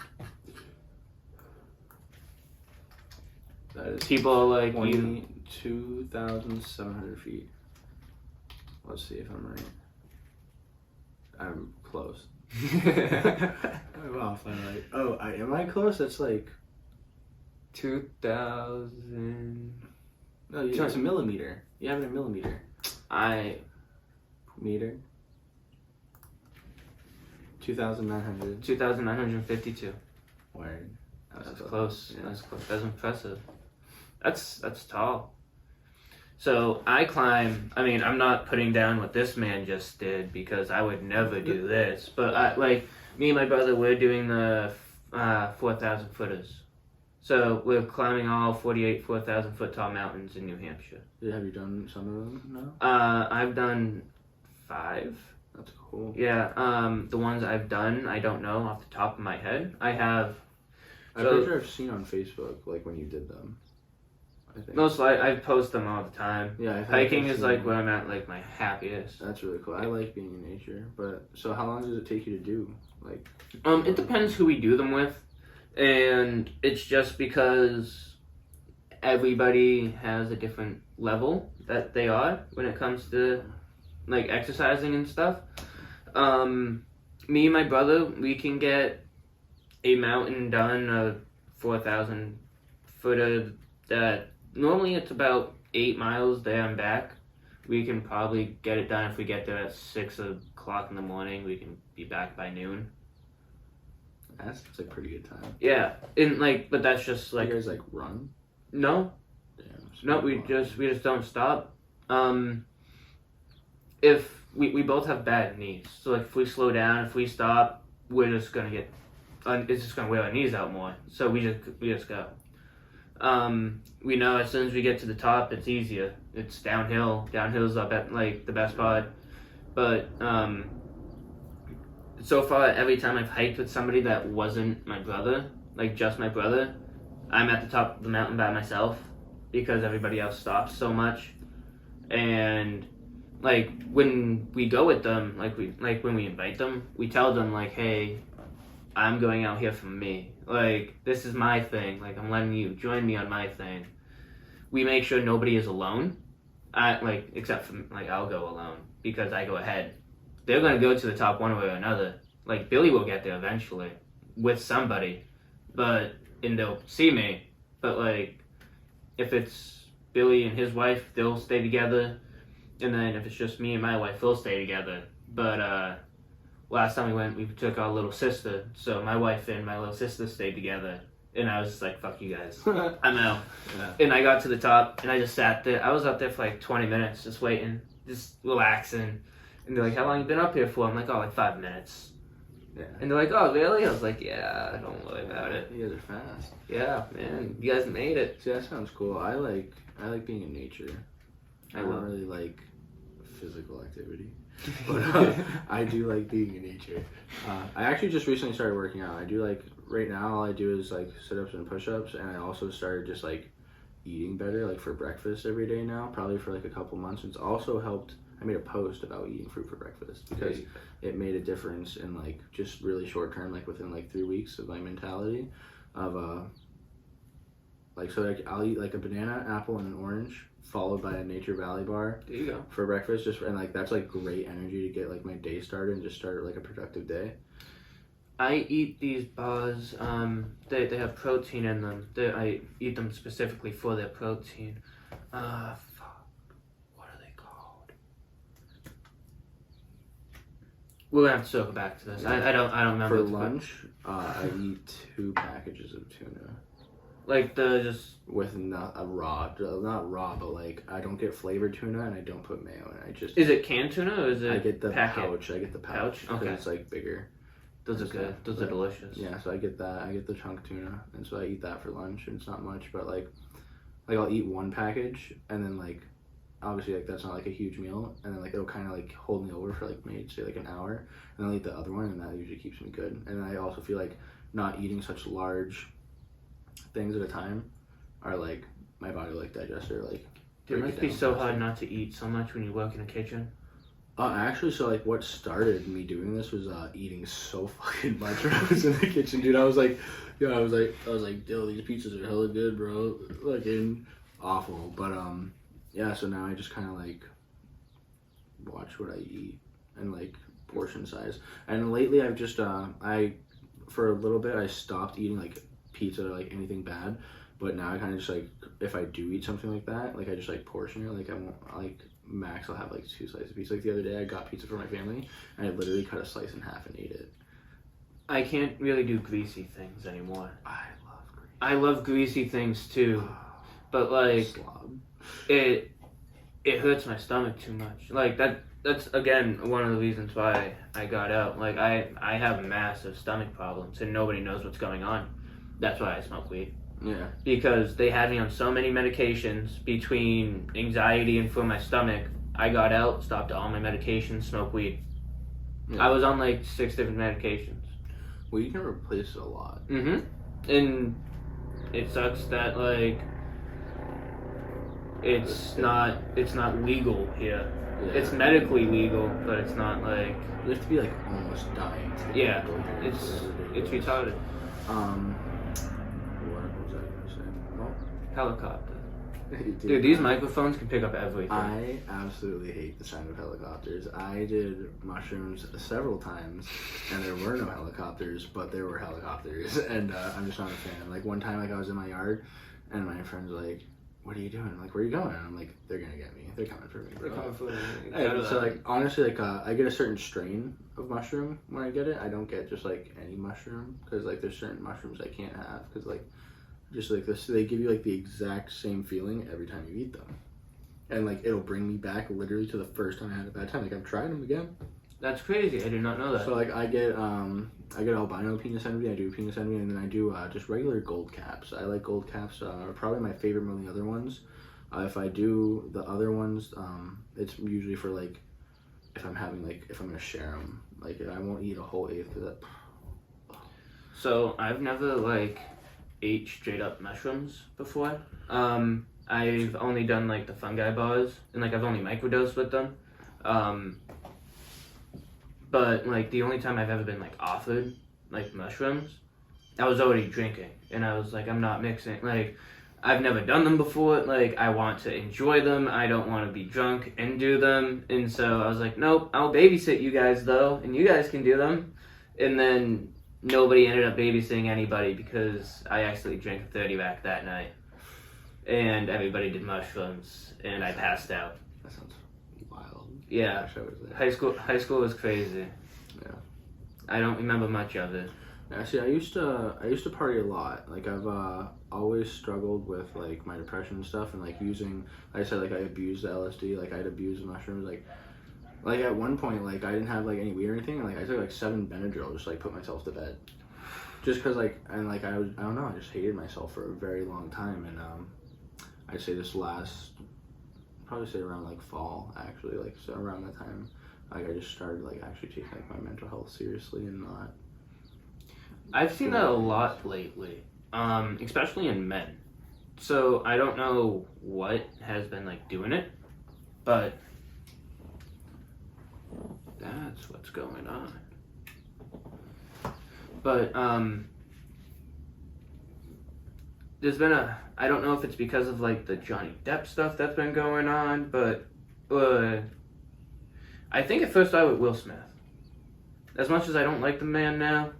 That is People are like 22,700 feet. Let's see if I'm right. I'm close. I'm off. I'm right. Oh, am I close? That's like 2,000. no. It's a millimeter. You have it in millimeter. I Meter. 2,900. 2,952. Word. That's close. Yeah. That's close. That's impressive. That's tall. So I climb. I mean, I'm not putting down what this man just did because I would never do this. But me and my brother, we're doing the 4,000 footers. So we're climbing all 48 4,000 foot tall mountains in New Hampshire. Have you done some of them now? I've done 5. That's cool. Yeah. The ones I've done, I don't know off the top of my head. I have. I'm pretty sure I've seen on Facebook like when you did them. I think. Most likely, I post them all the time. Yeah, hiking is like where I'm at, like my happiest. That's really cool. I like being in nature. But so, how long does it take you to do? Like, it depends who we do them with, and it's just because everybody has a different level that they are when it comes to like exercising and stuff. Me and my brother, we can get a mountain done, a 4,000 footer that normally it's about 8 miles there and back. We can probably get it done if we get there at 6 o'clock in the morning. We can be back by noon. That's a pretty good time. Yeah, but that's just like. You guys like run? No. Damn, No, we just don't stop. If we both have bad knees, so like if we slow down, if we stop, we're just gonna get. It's just gonna wear our knees out more. So we just go. We know as soon as we get to the top, it's easier. It's downhill. Downhill's up at like the best part. But so far, every time I've hiked with somebody that wasn't my brother, like just my brother, I'm at the top of the mountain by myself because everybody else stops so much. And like when we go with them, when we invite them, we tell them like, hey, I'm going out here for me. Like, this is my thing. Like, I'm letting you join me on my thing. We make sure nobody is alone. Except for, I'll go alone because I go ahead. They're going to go to the top one way or another. Like, Billy will get there eventually with somebody. And they'll see me. But, if it's Billy and his wife, they'll stay together. And then if it's just me and my wife, we'll stay together. But, last time we went, we took our little sister, so my wife and my little sister stayed together, and I was just like, fuck you guys, I'm out. Yeah. And I got to the top, and I just sat there. I was up there for like 20 minutes, just waiting, just relaxing, and they're like, how long you been up here for? I'm like, oh, like 5 minutes. Yeah. And they're like, oh, really? I was like, yeah, don't worry about it. You guys are fast. Yeah, man, you guys made it. See, that sounds cool. I like being in nature. I don't really like physical activity. But I do like being in nature. I actually just recently started working out. I do right now all I do is sit-ups and push-ups, and I also started just eating better for breakfast every day now, probably for a couple months. It's also helped. I made a post about eating fruit for breakfast because it made a difference in just really short term, within 3 weeks of my mentality of I'll eat a banana, apple, and an orange, followed by a Nature Valley bar. There you go. For breakfast, that's great energy to get my day started and just start a productive day. I eat these bars. They have protein in them. I eat them specifically for their protein. What are they called? We're gonna have to circle back to this. I don't remember. For lunch, I eat 2 packages of tuna. With not raw, but I don't get flavored tuna and I don't put mayo in it. Is it canned tuna or is it I get the packet? pouch. I get the pouch. Okay. It's bigger. Those are good. Those are delicious. Yeah, so I get that. I get the chunk tuna, and so I eat that for lunch, and it's not much, but I'll eat 1 package, and then obviously that's not a huge meal, and then it'll kind of hold me over for maybe say an hour, and then I'll eat the other one, and that usually keeps me good. And I also feel not eating such large things at a time are my body digester It must be so hard not to eat so much when you work in a kitchen. Actually, so what started me doing this was eating so fucking much when I was in the kitchen, dude. I was like, yo, these pizzas are hella good, bro. Awful, but yeah. So now I just kind of watch what I eat and portion size. And lately, I've just for a little bit I stopped eating pizza or anything bad, but now I kind of just if I do eat something like that, I just portion it. I won't max I'll have 2 slices of pizza. The other day I got pizza for my family and I literally cut a slice in half and ate it. I can't really do greasy things anymore. I love I love greasy things too, but like slob. it hurts my stomach too much. Like that's again one of the reasons why I got out. Like I have massive stomach problems and nobody knows what's going on. That's why I smoke weed. Yeah. Because they had me on so many medications between anxiety and for my stomach. I got out, stopped all my medications, smoked weed. Yeah. I was on like 6 different medications. Well, you can replace it a lot. And it sucks that like it's not legal here. Yeah. It's medically legal, but it's not like You have to be like almost dying to get yeah. legal here. It's retarded. What was I gonna say? Well, Helicopter. Dude, these microphones can pick up everything. I absolutely hate the sound of helicopters. I did mushrooms several times, and there were no helicopters, but there were helicopters, and I'm just not a fan. Like one time, like I was in my yard, and my friend's like, "What are you doing?" I'm like, "Where are you going?" And I'm like, "They're gonna get me. They're coming for me, bro." They're coming for me. And so like honestly, like I get a certain strain of mushroom when I get it. I don't get just like any mushroom because like there's certain mushrooms I can't have because like. Just like this, they give you like the exact same feeling every time you eat them, and like it'll bring me back literally to the first time I had a bad time. Like I'm trying them again. That's crazy. I did not know that. So like I get albino penis envy. I do penis envy, and then I do just regular gold caps. I like gold caps. Are probably my favorite more than the other ones. If I do the other ones, it's usually for like if I'm gonna share them. Like I won't eat a whole eighth because that. So I've never like ate straight up mushrooms before. I've only done like the fungi bars and like I've only microdosed with them. But like the only time I've ever been like offered like mushrooms, I was already drinking and I was like, I'm not mixing. Like I've never done them before. Like I want to enjoy them. I don't want to be drunk and do them. And so I was like, nope, I'll babysit you guys though, and you guys can do them. And then nobody ended up babysitting anybody because I actually drank a 30 rack that night. And everybody did mushrooms and I passed out. That sounds wild. Yeah. I wish I was there. High school was crazy. Yeah. I don't remember much of it. Actually, I used to party a lot. Like I've always struggled with like my depression and stuff, and like using, like I said, like I abused the LSD, like I'd abused the mushrooms, like at one point, like I didn't have like any weed or anything, and like I took like 7 Benadryl just like put myself to bed, just cause like and like I don't know, I just hated myself for a very long time, and I'd say this last, probably say around like fall actually, like so around that time, like I just started like actually taking like my mental health seriously and not. I've seen that a lot lately, especially in men. So I don't know what has been like doing it, but that's what's going on. But there's been I don't know if it's because of like the Johnny Depp stuff that's been going on, but I think it first started with Will Smith. As much as I don't like the man now,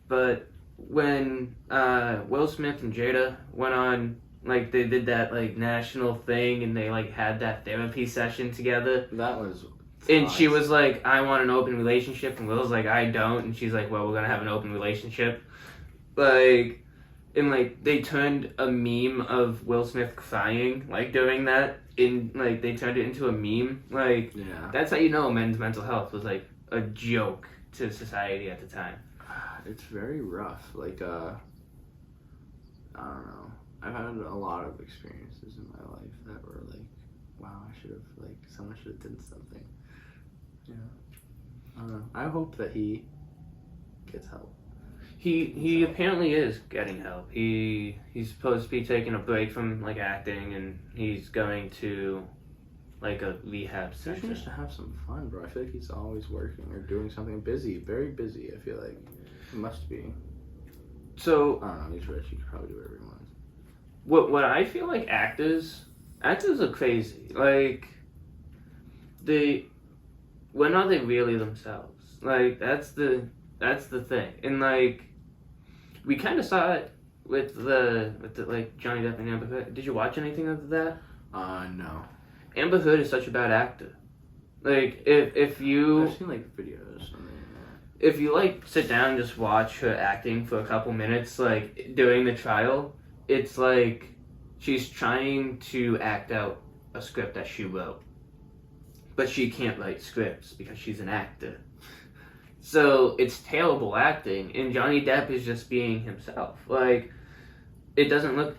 but when Will Smith and Jada went on, like they did that like national thing and they like had that therapy session together. That was. And she was like, I want an open relationship, and Will's like, I don't, and she's like, well, we're gonna have an open relationship. Like, and like they turned a meme of Will Smith crying like during that, in like they turned it into a meme. Like, yeah, that's how you know men's mental health was like a joke to society at the time. It's very rough. Like, I don't know. I've had a lot of experiences in my life that were like, wow, I should have, like, someone should have done something. Yeah. I don't know. I hope that he gets help. He apparently is getting help. He's supposed to be taking a break from, like, acting, and he's going to, like, a rehab He center. needs to have some fun, bro. I feel like he's always working or doing something busy. Very busy, I feel like. He must be. So I don't know. He's rich. He could probably do whatever he wants. What I feel like actors are crazy. Like, when are they really themselves? Like, that's the thing. And like, we kind of saw it with the like Johnny Depp and Amber Heard. Did you watch anything of that? No. Amber Heard is such a bad actor. Like, if you I've seen like videos on the internet. if you like sit down and just watch her acting for a couple minutes, like during the trial, it's like she's trying to act out a script that she wrote, but she can't write scripts because she's an actor. So it's terrible acting, and Johnny Depp is just being himself. Like, it doesn't look.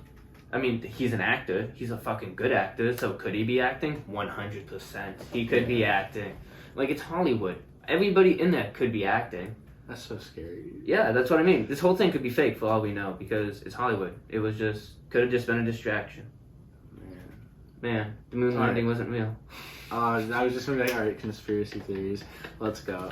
I mean, he's an actor. He's a fucking good actor. So could he be acting? 100%. He could be acting. Like, it's Hollywood. Everybody in there could be acting. That's so scary. Yeah, that's what I mean. This whole thing could be fake for all we know because it's Hollywood. It was just could have just been a distraction. Man, the moon landing wasn't real. I was just gonna be like, all right, conspiracy theories. Let's go.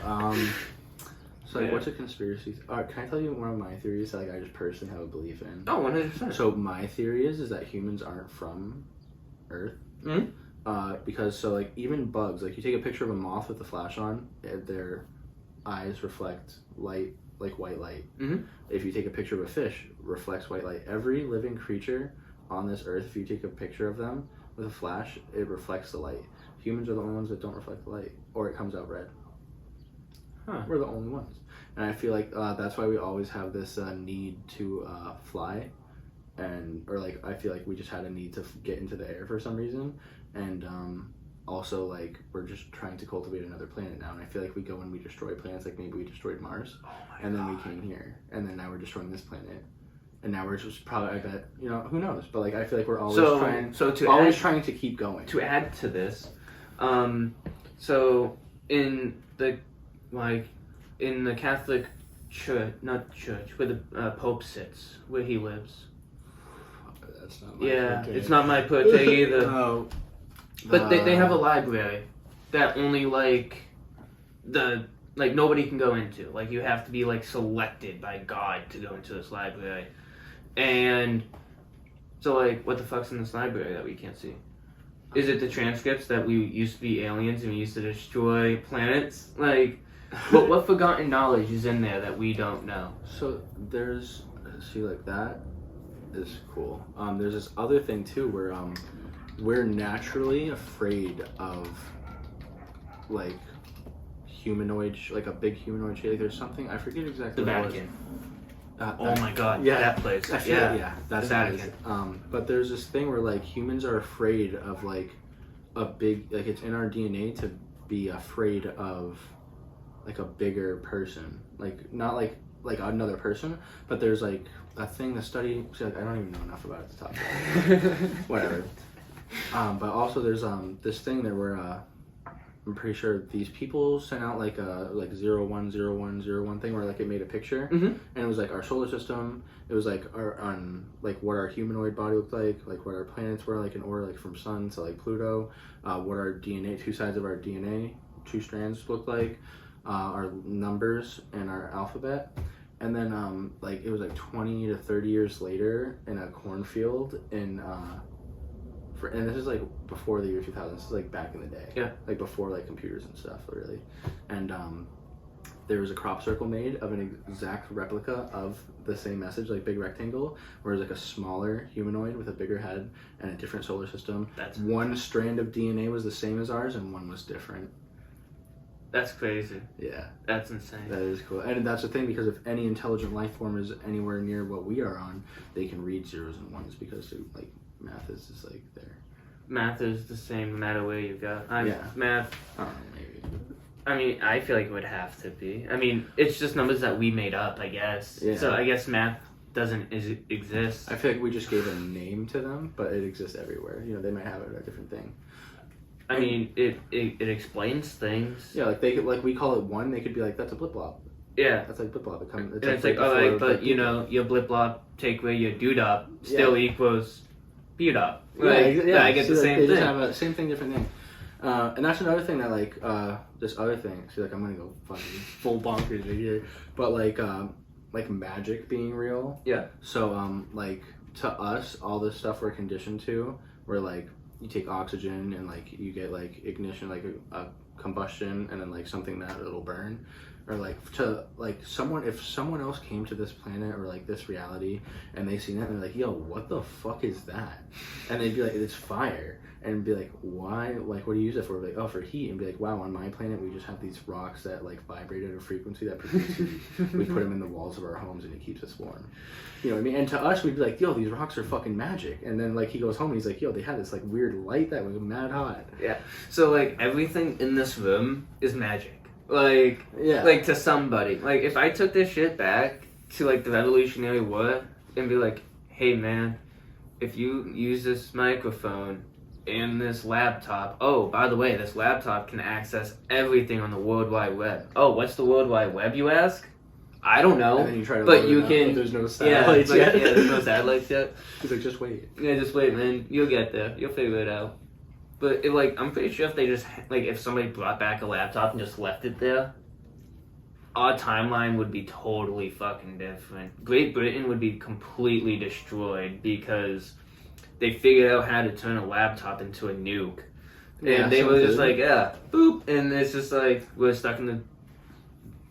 So like, what's a conspiracy? Can I tell you one of my theories that like I just personally have a belief in? Oh, 100%. So my theory is that humans aren't from Earth. Mm-hmm. Because so like even bugs, like you take a picture of a moth with the flash on, their eyes reflect light, like white light. Mm-hmm. If you take a picture of a fish, reflects white light. Every living creature on this earth, if you take a picture of them with a flash, it reflects the light. Humans are the only ones that don't reflect the light, or it comes out red. Huh. We're the only ones. And I feel like that's why we always have this need to fly, or like I feel like we just had a need to get into the air for some reason, and also like we're just trying to cultivate another planet now. And I feel like we go and we destroy planets, like maybe we destroyed Mars, and then we came here, and then now we're destroying this planet, and now we're just probably, I bet, you know, who knows? But like I feel like we're always trying to keep going. To add to this, so in the Catholic church, not church, where the Pope sits, where he lives. That's not my forte. It's not my forte either. No. But they have a library that only like nobody can go into. Like you have to be like selected by God to go into this library. And so like what the fuck's in this library that we can't see? Is it the transcripts that we used to be aliens and we used to destroy planets? Like what forgotten knowledge is in there that we don't know? So there's like that is cool. There's this other thing too where we're naturally afraid of like humanoid, like a big humanoid shape. Like there's something I forget exactly. The what Vatican. Oh my God! Yeah, that place. That's the Vatican. But there's this thing where like humans are afraid of like a big, like it's in our DNA to be afraid of like a bigger person, like not like another person, but there's like a thing, the study. See, like, I don't even know enough about it to talk about. Whatever. But also there's this thing there where I'm pretty sure these people sent out like a 010101 thing where like it made a picture, and it was like our solar system. It was like our like what our humanoid body looked like what our planets were like in order, like from Sun to like Pluto, what our DNA, two sides of our DNA, two strands looked like, our numbers and our alphabet. And then like it was like 20 to 30 years later in a cornfield in and this is like before the year 2000. This is like back in the day. Yeah. Like before like computers and stuff, literally. And there was a crop circle made of an exact replica of the same message, like big rectangle, where it was like a smaller humanoid with a bigger head and a different solar system. One strand of DNA was the same as ours and one was different. That's crazy. Yeah. That's insane. That is cool. And that's the thing, because if any intelligent life form is anywhere near what we are on, they can read zeros and ones because like math is just like there. Math is the same no matter where you go. Math. I don't know, maybe. I mean, I feel like it would have to be. I mean, it's just numbers that we made up, I guess. Yeah. So I guess math doesn't exist. I feel like we just gave a name to them, but it exists everywhere. You know, they might have it a different thing. I mean, it explains things. Yeah, like they could, like we call it one, they could be like, that's a blip blop. Yeah. That's like blip blop. It's like alright, but you know, your blip blop take away your doodop still equals beudop. I get the same thing. Just have a same thing, different thing. And that's another thing that like this other thing. See, like I'm gonna go fucking full bonkers here, but like magic being real. Yeah. So like to us, all this stuff we're conditioned to, where like you take oxygen and like you get like ignition, like a combustion and then like something that it'll burn, or like to like if someone else came to this planet or like this reality and they seen that and they're like, yo, what the fuck is that? And they'd be like, it's fire. And be like, why? Like, what do you use it for? Like, oh, for heat. And be like, wow, on my planet we just have these rocks that like vibrate at a frequency that produce heat. We put them in the walls of our homes and it keeps us warm. You know what I mean? And to us, we'd be like, yo, these rocks are fucking magic. And then like he goes home and he's like, yo, they had this like weird light that was mad hot. Yeah. So like everything in this room is magic. Like, yeah. Like to somebody. Like if I took this shit back to like the Revolutionary War and be like, hey man, if you use this microphone in this laptop, oh, by the way, this laptop can access everything on the World Wide Web. Oh, what's the World Wide Web, you ask? I don't know. And then you try to but you up, can. But there's no satellites yet. Yeah, there's no satellites yet. He's like, just wait. Yeah, just wait, man. You'll get there. You'll figure it out. But like, I'm pretty sure if they just like, if somebody brought back a laptop and just left it there, our timeline would be totally fucking different. Great Britain would be completely destroyed because they figured out how to turn a laptop into a nuke. And they were just like, yeah, boop. And it's just like, we're stuck in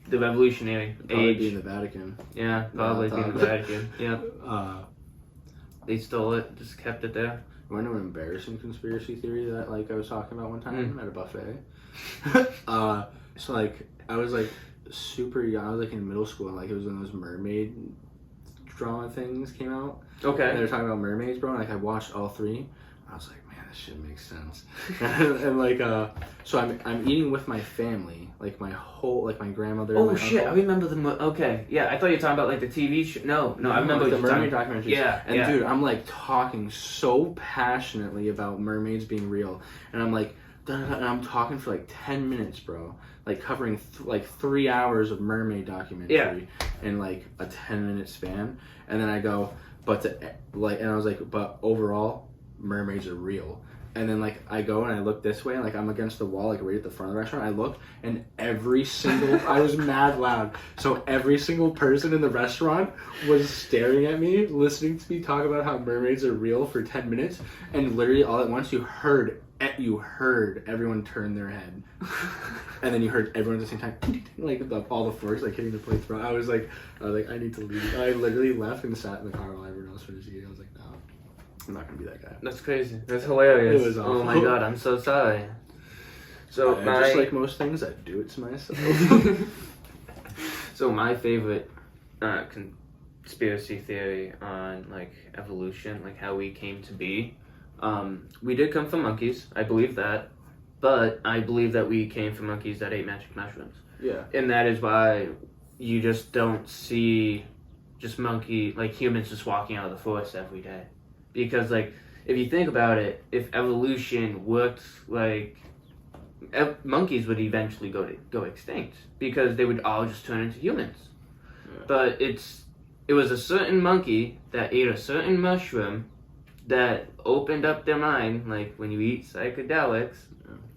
the revolutionary probably age. Be in the Vatican. Yeah, probably be in the Vatican. Yeah. They stole it, just kept it there. You want to know an embarrassing conspiracy theory that like I was talking about one time at a buffet? So like, I was like super young. I was like in middle school and like it was when those mermaid drama things came out. Okay. And they were talking about mermaids, bro, and like I watched all three. I was like, man, this shit makes sense. and like, so I'm eating with my family, like my whole, like my grandmother. Oh my shit! uncle. I remember okay, yeah. I thought you were talking about like the TV show. No, I remember like, the mermaid documentaries. Yeah, and dude, I'm like talking so passionately about mermaids being real, and I'm like, and I'm talking for like 10 minutes, bro. Like covering like 3 hours of mermaid documentary in like a 10-minute span, and then I go, and I was like, but overall, mermaids are real. And then like I go and I look this way and like I'm against the wall, like right at the front of the restaurant. I look and every single I was mad loud. So every single person in the restaurant was staring at me, listening to me talk about how mermaids are real for 10 minutes, and literally all at once you heard everyone turn their head. And then you heard everyone at the same time, like all the forks like hitting the plates, bro. I was like, I need to leave. I literally left and sat in the car while everyone else finished eating. I was like, no, I'm not gonna be that guy. That's crazy. That's hilarious. It was awful. Oh my god, I'm so sorry. So just like most things, I do it to myself. So my favorite conspiracy theory on like evolution, like how we came to be. We did come from monkeys. I believe that. But I believe that we came from monkeys that ate magic mushrooms. Yeah. And that is why you just don't see just humans just walking out of the forest every day. Because, like, if you think about it, if evolution worked, like, monkeys would eventually go extinct. Because they would all just turn into humans. Yeah. But it was a certain monkey that ate a certain mushroom that opened up their mind, like, when you eat psychedelics.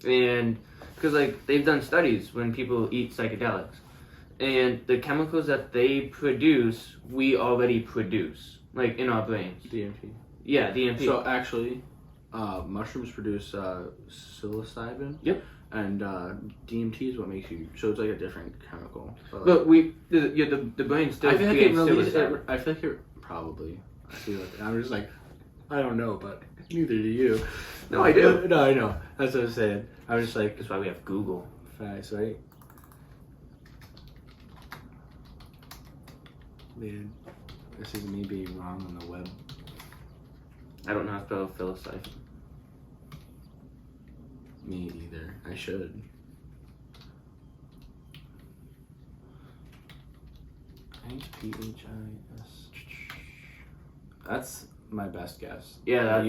And because like they've done studies when people eat psychedelics, and the chemicals that they produce, we already produce, like in our brains. DMT. Yeah, DMT. So actually, mushrooms produce psilocybin. Yep. And DMT is what makes you. So it's like a different chemical. But the brain still. I feel like it probably. I feel like I'm just like, I don't know, but neither do you. No, I do. No, I know. That's what I'm saying. I was just like... That's why we have Google. Facts, right? Man, this is me being wrong on the web. I don't know how to spell psilocybin. Me either. I should. H-P-H-I-S. That's my best guess. Yeah,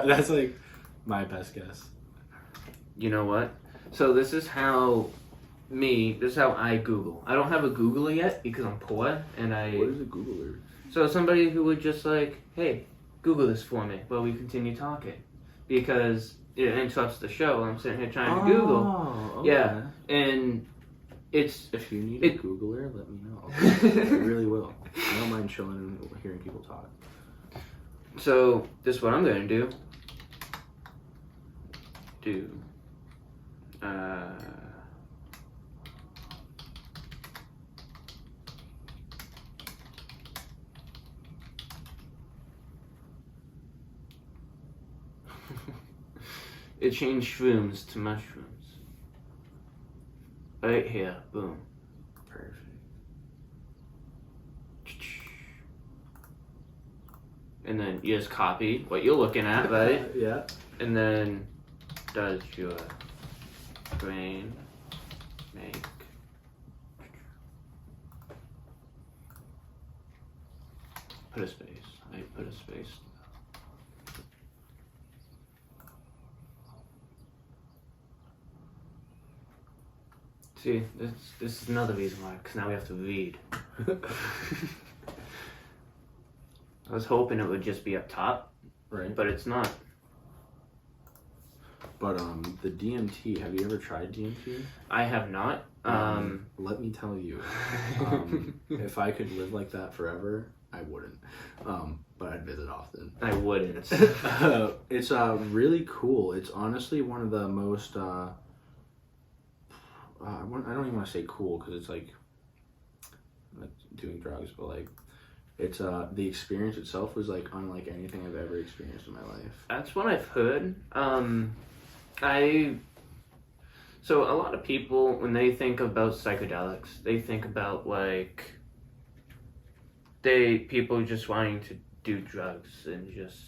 that's like my best guess. You know what? So this is how I Google. I don't have a Googler yet because I'm poor and What is a Googler? So somebody who would just like, hey, Google this for me while we continue talking. Because it interrupts the show. I'm sitting here trying to Google. Okay. Yeah. And it's... If you need a Googler, let me know. I really will. I don't mind chilling and hearing people talk. So, this is what I'm going to do. It changed shrooms to mushrooms. Right here, boom. Perfect. And then you just copy what you're looking at, right? Yeah. And then does your brain make put a space. I put a space. See, this is another reason why, because now we have to read. I was hoping it would just be up top, Right. but it's not. But the DMT. Have you ever tried DMT? I have not. Let me tell you, if I could live like that forever, I wouldn't. But I'd visit often. I wouldn't. It's really cool. It's honestly one of the most. I don't even want to say cool because it's like doing drugs, but like it's the experience itself was like unlike anything I've ever experienced in my life. That's what I've heard. So a lot of people, when they think about psychedelics, they think about like people just wanting to do drugs and just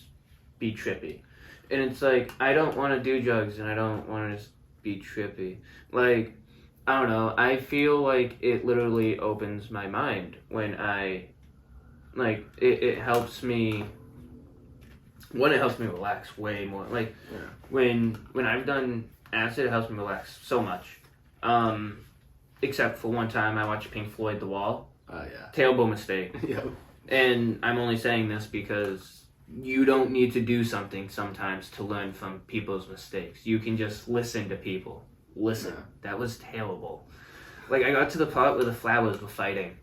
be trippy, and it's like I don't want to do drugs and I don't want to just be trippy. Like I don't know. I feel like it literally opens my mind when like it helps me. One, it helps me relax way more. Like when I've done acid, it helps me relax so much. Except for one time I watched Pink Floyd The Wall. Yeah. Terrible mistake. Yep. And I'm only saying this because you don't need to do something sometimes to learn from people's mistakes. You can just listen to people. Listen. Yeah. That was terrible. Like I got to the part where the flowers were fighting.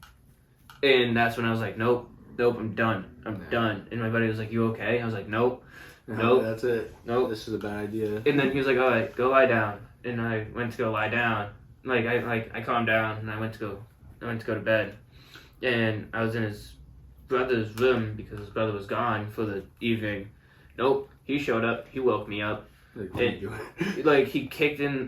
And that's when I was like, nope, I'm done. I'm done. And my buddy was like, you okay? I was like, nope. Nope. That's it. Nope. This is a bad idea. And then he was like, all right, go lie down. And I went to go lie down. I calmed down and I went to go to bed. And I was in his brother's room because his brother was gone for the evening. Nope. He showed up. He woke me up. Like, what are you doing? Like he kicked in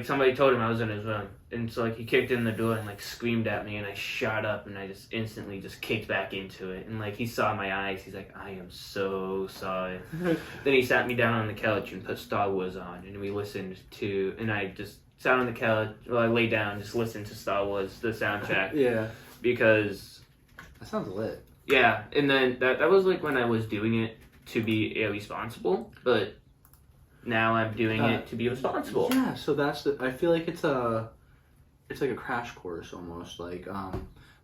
somebody told him I was in his room, and so like he kicked in the door and like screamed at me, and I shot up and I just instantly just kicked back into it, and like he saw my eyes, he's like, I am so sorry. Then he sat me down on the couch and put Star Wars on, and we listened to, and I just sat on the couch, well I lay down, just listened to Star Wars, the soundtrack. Yeah. Because that sounds lit. Yeah, and then that was like when I was doing it to be irresponsible, but now I'm doing it to be responsible. Yeah, so I feel like it's like a crash course almost. Like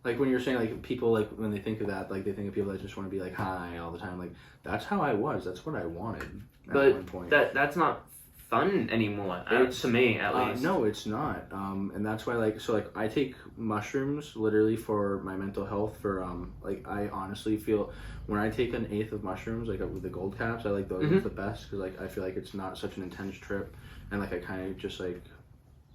when you're saying like people like when they think of that, like they think of people that just want to be like high all the time. Like that's how I was. That's what I wanted at one point. That's not fun anymore. To me, at least. No, it's not. And that's why like I take mushrooms literally for my mental health. For like I honestly feel when I take an eighth of mushrooms, like with the gold caps, I like those the best because like I feel like it's not such an intense trip, and like I kind of just like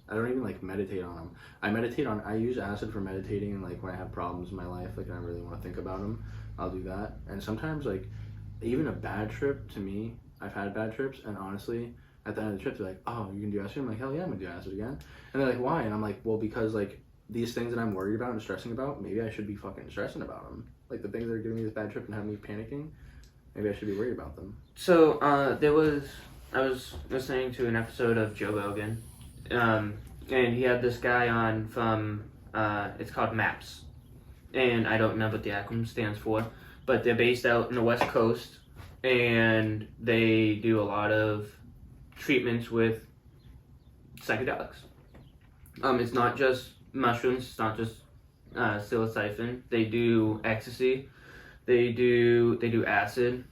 I don't even like meditate on them. I use acid for meditating, and like when I have problems in my life, like I don't really want to think about them, I'll do that. And sometimes like even a bad trip to me, I've had bad trips, and honestly, at the end of the trip, they're like, oh, you can do acid? I'm like, hell yeah, I'm gonna do acid again. And they're like, why? And I'm like, well, because like these things that I'm worried about and stressing about, maybe I should be fucking stressing about them. Like the things that are giving me this bad trip and having me panicking, maybe I should be worried about them. So I was listening to an episode of Joe Rogan, and he had this guy on from it's called MAPS, and I don't remember what the acronym stands for, but they're based out in the West Coast, and they do a lot of treatments with psychedelics. It's not just mushrooms, it's not just psilocybin. They do ecstasy, they do acid,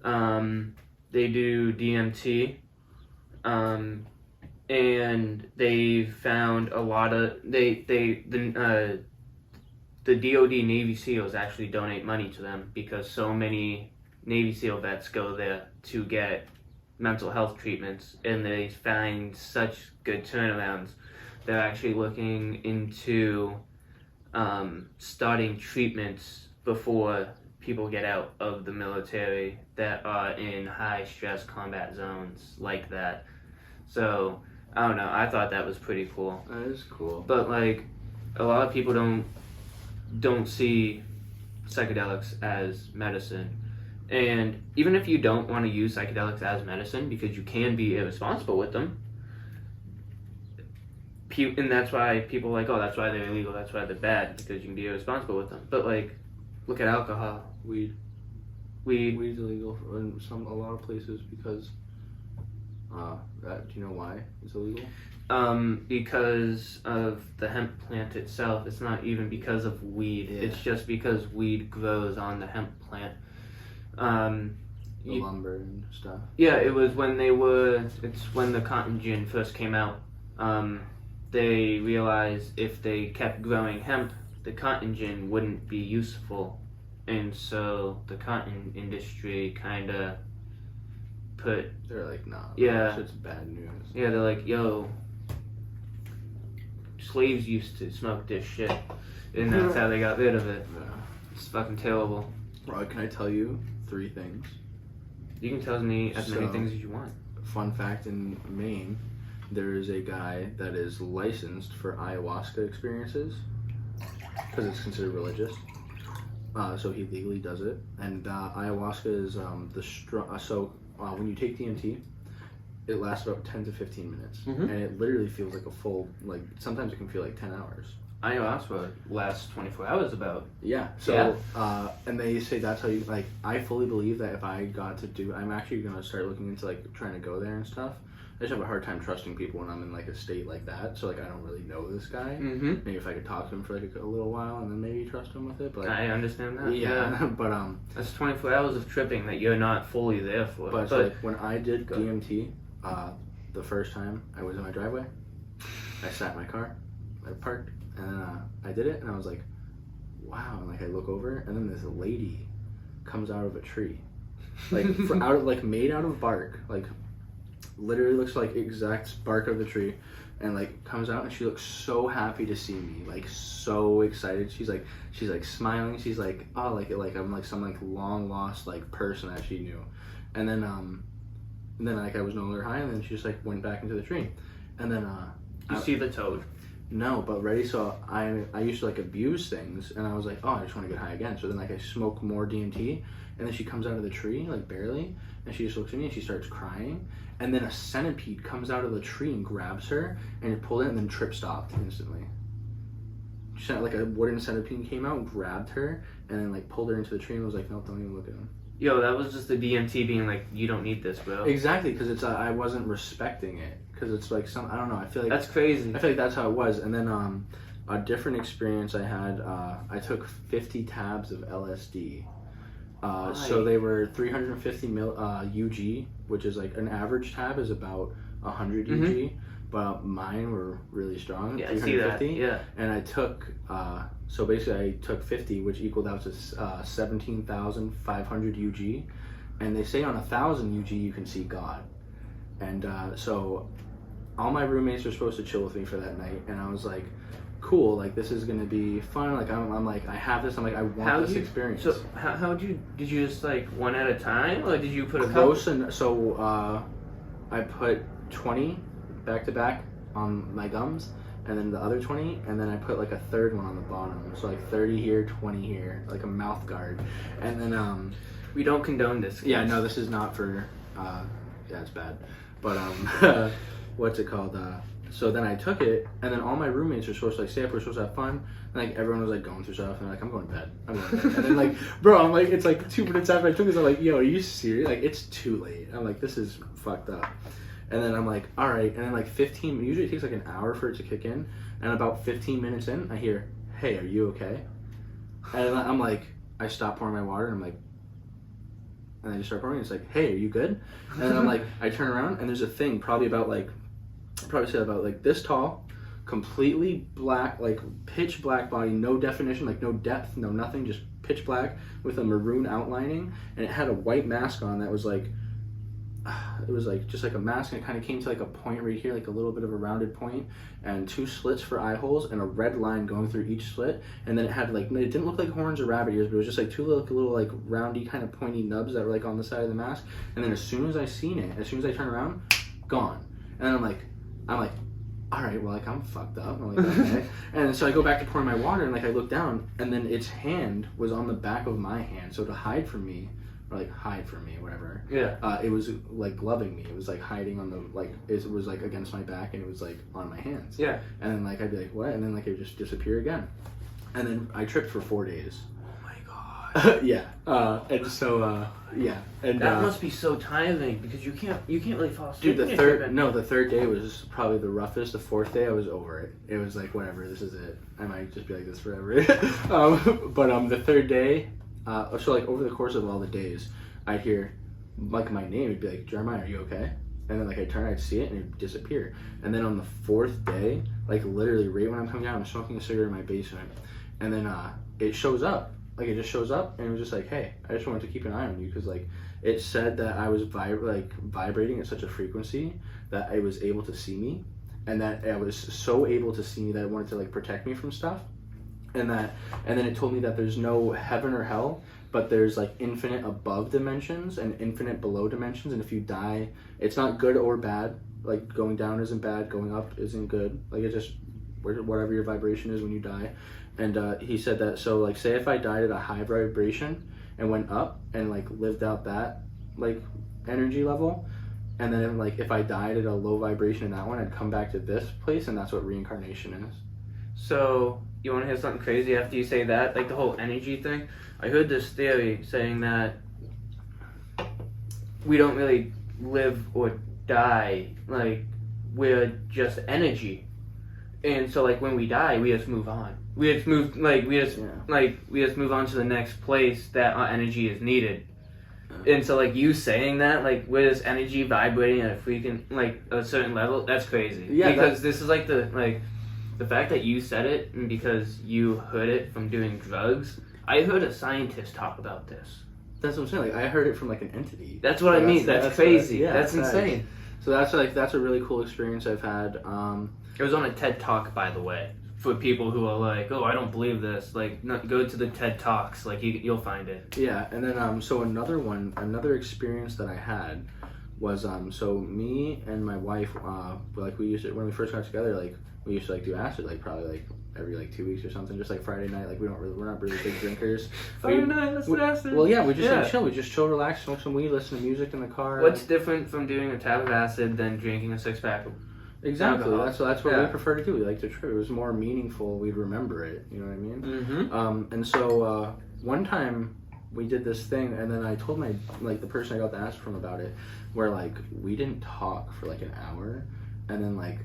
they do DMT, and they found a lot of the DoD Navy SEALs actually donate money to them because so many Navy SEAL vets go there to get mental health treatments, and they find such good turnarounds. They're actually looking into starting treatments before people get out of the military that are in high stress combat zones like that. So I don't know. I thought that was pretty cool. That is cool. But like, a lot of people don't see psychedelics as medicine. And even if you don't want to use psychedelics as medicine, because you can be irresponsible with them, and that's why people are like, oh, that's why they're illegal, that's why they're bad, because you can be irresponsible with them. But like, look at alcohol. Weed's illegal in a lot of places because do you know why it's illegal? Because of the hemp plant itself. It's not even because of weed. Yeah. It's just because weed grows on the hemp plant. The lumber and stuff. Yeah, it was when it's when the cotton gin first came out. They realized if they kept growing hemp, the cotton gin wouldn't be useful. And so the cotton industry kind of They're like, nah, yeah, it's bad news. Yeah, they're like, yo, slaves used to smoke this shit. And that's how they got rid of it. Yeah. It's fucking terrible. Bro, can I tell you 3 things? You can tell me as many things as you want. Fun fact, in Maine, there is a guy that is licensed for ayahuasca experiences because it's considered religious. So he legally does it. And ayahuasca is when you take DMT, it lasts about 10 to 15 minutes. Mm-hmm. And it literally feels like a full, like, sometimes it can feel like 10 hours. Ayahuasca lasts 24 hours about. Yeah. So, and they say that's how you, like, I fully believe that if I got to do, I'm actually going to start looking into, like, trying to go there and stuff. I just have a hard time trusting people when I'm in, like, a state like that. So, like, I don't really know this guy. Mm-hmm. Maybe if I could talk to him for, like, a little while and then maybe trust him with it. But I understand that. Yeah. But, that's 24 hours of tripping that you're not fully there for. But like, when I did DMT, the first time I was in my driveway, I sat in my car, I parked, and then I did it, and I was like, wow. And, like, I look over, and then this lady comes out of a tree. Like, made out of bark. Like, literally looks like exact bark of the tree, and like comes out, and she looks so happy to see me, like so excited. She's like smiling. She's like, oh, like I'm like some like long lost like person that she knew. And then like I was no longer high, and then she just like went back into the tree. And then you see the toad. No, but ready. So I used to like abuse things, and I was like, oh, I just want to get high again. So then like I smoke more DMT, and then she comes out of the tree like barely, and she just looks at me and she starts crying. And then a centipede comes out of the tree and grabs her, and it pulled it, and then Trip stopped instantly. Like a wooden centipede came out and grabbed her, and then like pulled her into the tree and was like, no, don't even look at him. Yo, that was just the DMT being like, you don't need this, bro. Exactly, because it's I wasn't respecting it, because it's like I don't know, I feel like that's crazy. I feel like that's how it was. And then a different experience I had, I took 50 tabs of LSD. So they were 350 UG, which is like an average tab is about 100 UG, but mine were really strong. Yeah, I see that. Yeah. And I took, so basically I took 50, which equaled out to 17,500 UG. And they say on 1,000 UG you can see God. And so all my roommates were supposed to chill with me for that night, and I was like, cool, like this is gonna be fun. Like I'm like, I have this. I'm like, I want this experience. So how did you just like one at a time, or did you put a close? And so I put 20 back to back on my gums, and then the other 20, and then I put like a third one on the bottom. So like 30 here, 20 here, like a mouth guard. And then we don't condone this. Kids. Yeah, no, this is not for. Yeah, it's bad. But what's it called? So then I took it, and then all my roommates were supposed to like stay up, we're supposed to have fun, and like everyone was like going through stuff, and like I'm going to bed. And then like, bro, I'm like, it's like 2 minutes after I took this, I'm like, yo, are you serious? Like it's too late. I'm like, this is fucked up. And then I'm like, all right. And then like 15, usually it takes like an hour for it to kick in, and about 15 minutes in, I hear, hey, are you okay? And I'm like, I stop pouring my water, and I'm like, and I just start pouring. It's like, hey, are you good? And then I'm like, I turn around, and there's a thing probably say about like this tall, completely black, like pitch black body, no definition, like no depth, no nothing, just pitch black with a maroon outlining, and it had a white mask on that was like it was like just like a mask, and it kind of came to like a point right here, like a little bit of a rounded point, and 2 slits for eye holes, and a red line going through each slit. And then it had like, it didn't look like horns or rabbit ears, but it was just like 2 little like roundy kind of pointy nubs that were like on the side of the mask. And then as soon as I seen it, as soon as I turned around, gone. And then I'm like, all right, well, like, I'm fucked up. I'm like, okay. And so I go back to pouring my water, and like I look down, and then its hand was on the back of my hand. So to hide from me, or like hide from me, whatever. Yeah. It was like gloving me. It was like hiding on the, like, it was like against my back, and it was like on my hands. Yeah. And then like I'd be like, what? And then like it would just disappear again. And then I tripped for 4 days. Oh my god. Yeah. And so yeah. And that must be so tiring because you can't really fall dude, asleep. the third day was probably the roughest. The 4th day I was over it. It was like, whatever, this is it. I might just be like this forever. But the 3rd day, so like over the course of all the days, I'd hear like my name. It'd be like, Jeremiah, are you okay? And then like I'd turn, I'd see it, and it'd disappear. And then on the 4th day, like literally right when I'm coming down, I'm smoking a cigarette in my basement, and then it shows up. Like it just shows up, and it was just like, hey, I just wanted to keep an eye on you, because like it said that I was vibrating at such a frequency that it was able to see me, and that I was so able to see me that it wanted to like protect me from stuff, and then it told me that there's no heaven or hell, but there's like infinite above dimensions and infinite below dimensions, and if you die, it's not good or bad. Like going down isn't bad, going up isn't good. Like it just whatever your vibration is when you die. And he said that, so like say if I died at a high vibration and went up and like lived out that like energy level, and then like if I died at a low vibration in that one, I'd come back to this place, and that's what reincarnation is. So you want to hear something crazy after you say that? Like the whole energy thing. I heard this theory saying that we don't really live or die. Like we're just energy, and so like when we die, we just move on. We just move we just move on to the next place that our energy is needed. And so like you saying that, like with this energy vibrating at a freaking like a certain level, that's crazy. Yeah, because this is like the fact that you said it, and because you heard it from doing drugs. I heard a scientist talk about this. That's what I'm saying. Like I heard it from like an entity. That's what I mean. That's crazy. That's insane. So that's a really cool experience I've had. It was on a TED Talk, by the way. For people who are like, oh, I don't believe this, like, go to the TED Talks, like, you'll find it. Yeah, and then, so another experience that I had was, so me and my wife, like, we used to, when we first got together, like, we used to, like, do acid, like, probably, like, every, like, 2 weeks or something, just, like, Friday night, like, we're not really big drinkers. Friday night, let's do acid. Well, yeah, we just, like, chill, we just chill, relax, smoke some weed, listen to music in the car. What's different from doing a tab of acid than drinking a 6-pack? Exactly. That's what we prefer to do. We like to trip. It was more meaningful. We'd remember it. You know what I mean? Mm-hmm. And so one time we did this thing, and then I told the person I got the acid from about it, where like we didn't talk for like an hour, and then like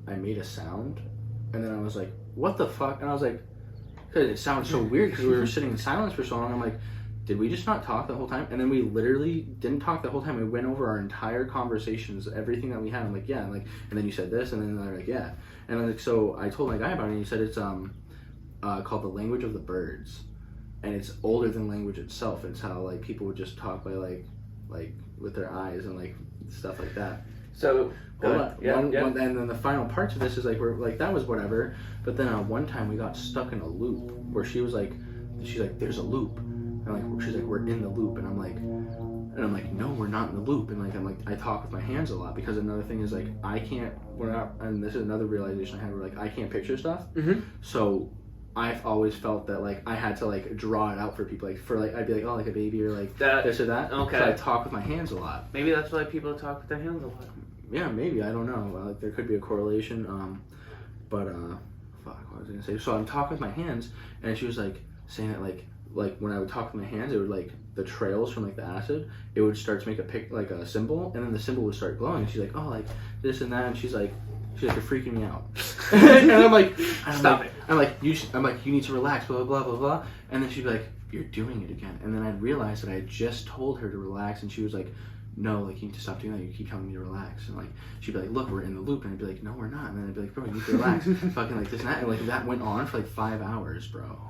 I made a sound, and then I was like, "What the fuck?" And I was like, "Cause it sounds so weird because we were sitting in silence for so long." I'm like, did we just not talk the whole time? And then we literally didn't talk the whole time. We went over our entire conversations, everything that we had. I'm like, yeah, and then you said this, and then they're like, yeah. And I'm like, so I told my guy about it, and he said it's called the language of the birds, and it's older than language itself. It's how like people would just talk by like with their eyes and like stuff like that. So and then the final parts of this is like we're like that was whatever, but then one time we got stuck in a loop where she's like, there's a loop. And like she's like, we're in the loop, and I'm like, no, we're not in the loop. And like I talk with my hands a lot, because another thing is like and this is another realization I had, where like I can't picture stuff. Mm-hmm. So I've always felt that like I had to like draw it out for people, like for like I'd be like, oh, like a baby, or like this or that. Okay. So I talk with my hands a lot. Maybe that's why people talk with their hands a lot. Yeah, maybe, I don't know. Like there could be a correlation. But fuck, what was I gonna say? So I'm talking with my hands, and she was like saying that like when I would talk with my hands, it would like the trails from like the acid, it would start to make a symbol, and then the symbol would start glowing. And she's like, oh, like this and that, and she's like, you're freaking me out. And I'm like, stop it. I'm like, you need to relax, blah blah blah blah. And then she'd be like, you're doing it again. And then I'd realize that I had just told her to relax, and she was like, no, like you need to stop doing that. You keep telling me to relax. And like she'd be like, look, we're in the loop. And I'd be like, no, we're not. And then I'd be like, bro, you need to relax. Fucking like this and that. And like that went on for like 5 hours, bro.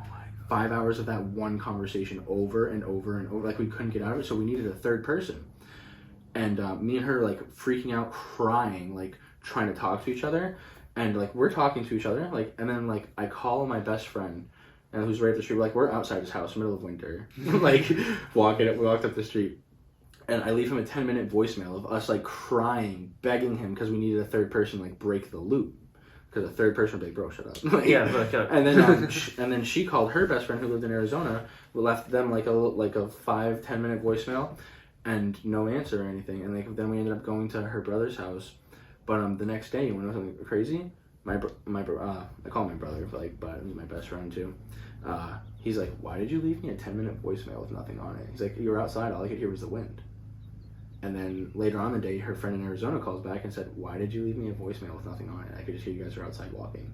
5 hours of that one conversation over and over and over. Like we couldn't get out of it, so we needed a third person. and me and her like freaking out, crying, like trying to talk to each other, and like we're talking to each other, like, and then like I call my best friend, and who's right up the street. Like we're outside his house, middle of winter, like we walked up the street, and I leave him a 10-minute voicemail of us like crying, begging him because we needed a third person like break the loop. Because a third person would be like, bro, shut up. Like, Yeah, bro, shut up. And then she called her best friend who lived in Arizona, left them like a 5-10 minute voicemail, and no answer or anything. And like then we ended up going to her brother's house. But the next day, you want to know something crazy? I call him my brother, like, but he's my best friend too. He's like, why did you leave me a 10-minute voicemail with nothing on it? He's like, you were outside, all I could hear was the wind. And then later on the day, her friend in Arizona calls back and said, why did you leave me a voicemail with nothing on it? I could just hear you guys were outside walking.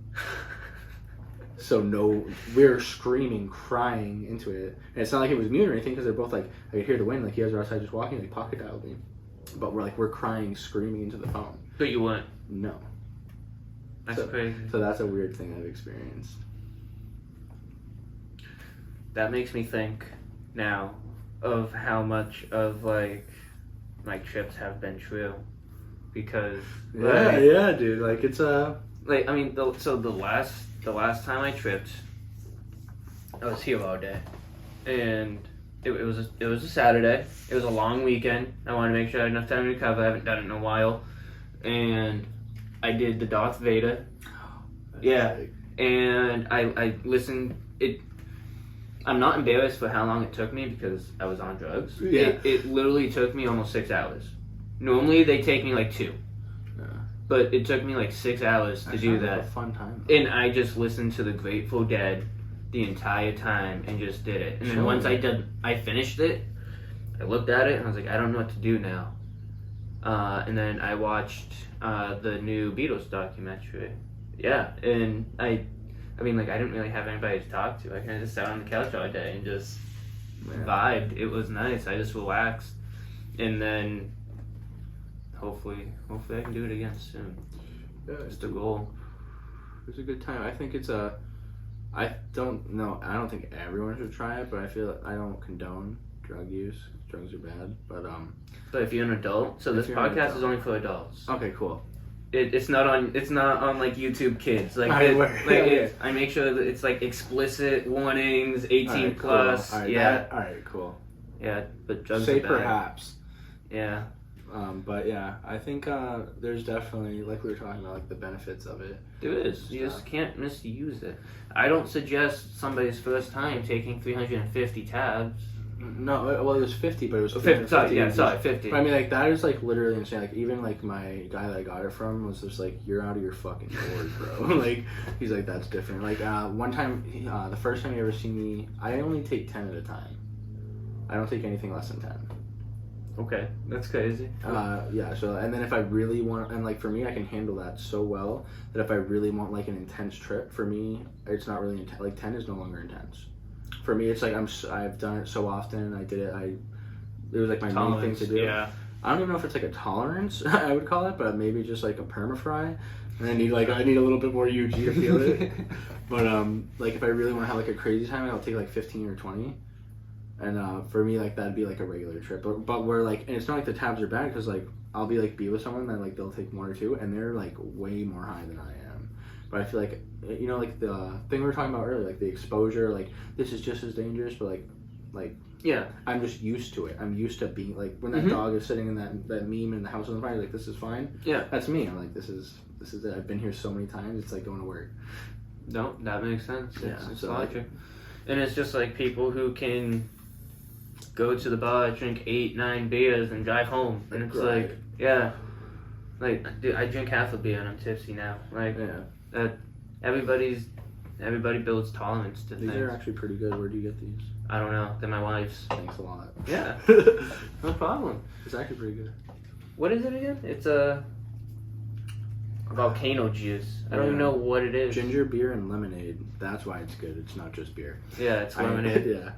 So we're screaming, crying into it. And it's not like it was mute or anything because they're both like, I could hear the wind, like you guys were outside just walking, like pocket dialed me. But we're crying, screaming into the phone. But you weren't. No. That's crazy. So that's a weird thing I've experienced. That makes me think now of how much of like my trips have been true, because yeah, dude, like it's like I mean the last time I tripped, I was here all day, and it was a Saturday. It was a long weekend. I wanted to make sure I had enough time to recover. I haven't done it in a while, and I did the Darth Vader. Yeah, sick. And I listened. I'm not embarrassed for how long it took me because I was on drugs. Yeah. It literally took me almost 6 hours. Normally they take me like 2. Yeah. But it took me like 6 hours to do that. A fun time. And I just listened to the Grateful Dead the entire time and just did it. And then once I finished it, I looked at it and I was like, I don't know what to do now. And then I watched the new Beatles documentary. Yeah, and I mean, like, I didn't really have anybody to talk to. I kind of just sat on the couch all day and just vibed. It was nice. I just relaxed. And then, hopefully I can do it again soon. Yeah, It's the goal. It's a good time. I think it's I don't think everyone should try it, but I feel I don't condone drug use. Drugs are bad, but But if you're an adult, so this podcast is only for adults. Okay, cool. It's not on like YouTube Kids. Like, I make sure that it's like explicit warnings, 18 plus. Cool. Yeah. Alright, cool. Yeah, but drugs Say are bad. perhaps. Yeah. But yeah, I think there's definitely, like we were talking about, like the benefits of it. There is. You just can't misuse it. I don't suggest somebody's first time taking 350 tabs. No, well, it was 50, but it was 50. Sorry, 50. But I mean, like, that is, like, literally insane. Like, even, like, my guy that I got it from was just like, you're out of your fucking gourd, bro. Like, he's like, that's different. Like, one time, the first time you ever see me, I only take 10 at a time. I don't take anything less than 10. Okay, that's crazy. Yeah, so, and then if I really want, and, like, for me, I can handle that so well that if I really want, like, an intense trip, for me, it's not really intense. Like, 10 is no longer intense. For me, it's like I've done it so often. I did it. It was like my main thing to do. Yeah. I don't even know if it's like a tolerance, I would call it, but maybe just like a permafry. And I need a little bit more UG to feel it. But like if I really want to have like a crazy time, I'll take like 15 or 20. And for me, like that'd be like a regular trip. But we're like, and it's not like the tabs are bad because like I'll be like be with someone that like they'll take 1 or 2, and they're like way more high than I am. But I feel like, you know, like the thing we were talking about earlier, like the exposure, like this is just as dangerous, but like yeah, I'm just used to it. I'm used to being like when that dog is sitting in that meme in the house on fire, like this is fine. Yeah, that's me. I'm like this is it. I've been here so many times. It's like going to work. No, that makes sense. It's so logic, and it's just like people who can go to the bar, drink 8-9 beers, and drive home, and it's like yeah, like dude, I drink half a beer and I'm tipsy now. Like everybody builds tolerance to things. These are actually pretty good. Where do you get these? I don't know. They're my wife's. Thanks a lot. Yeah. No problem. It's actually pretty good. What is it again? It's a volcano juice. I don't even know what it is. Ginger beer and lemonade. That's why it's good. It's not just beer. Yeah, it's lemonade. Yeah.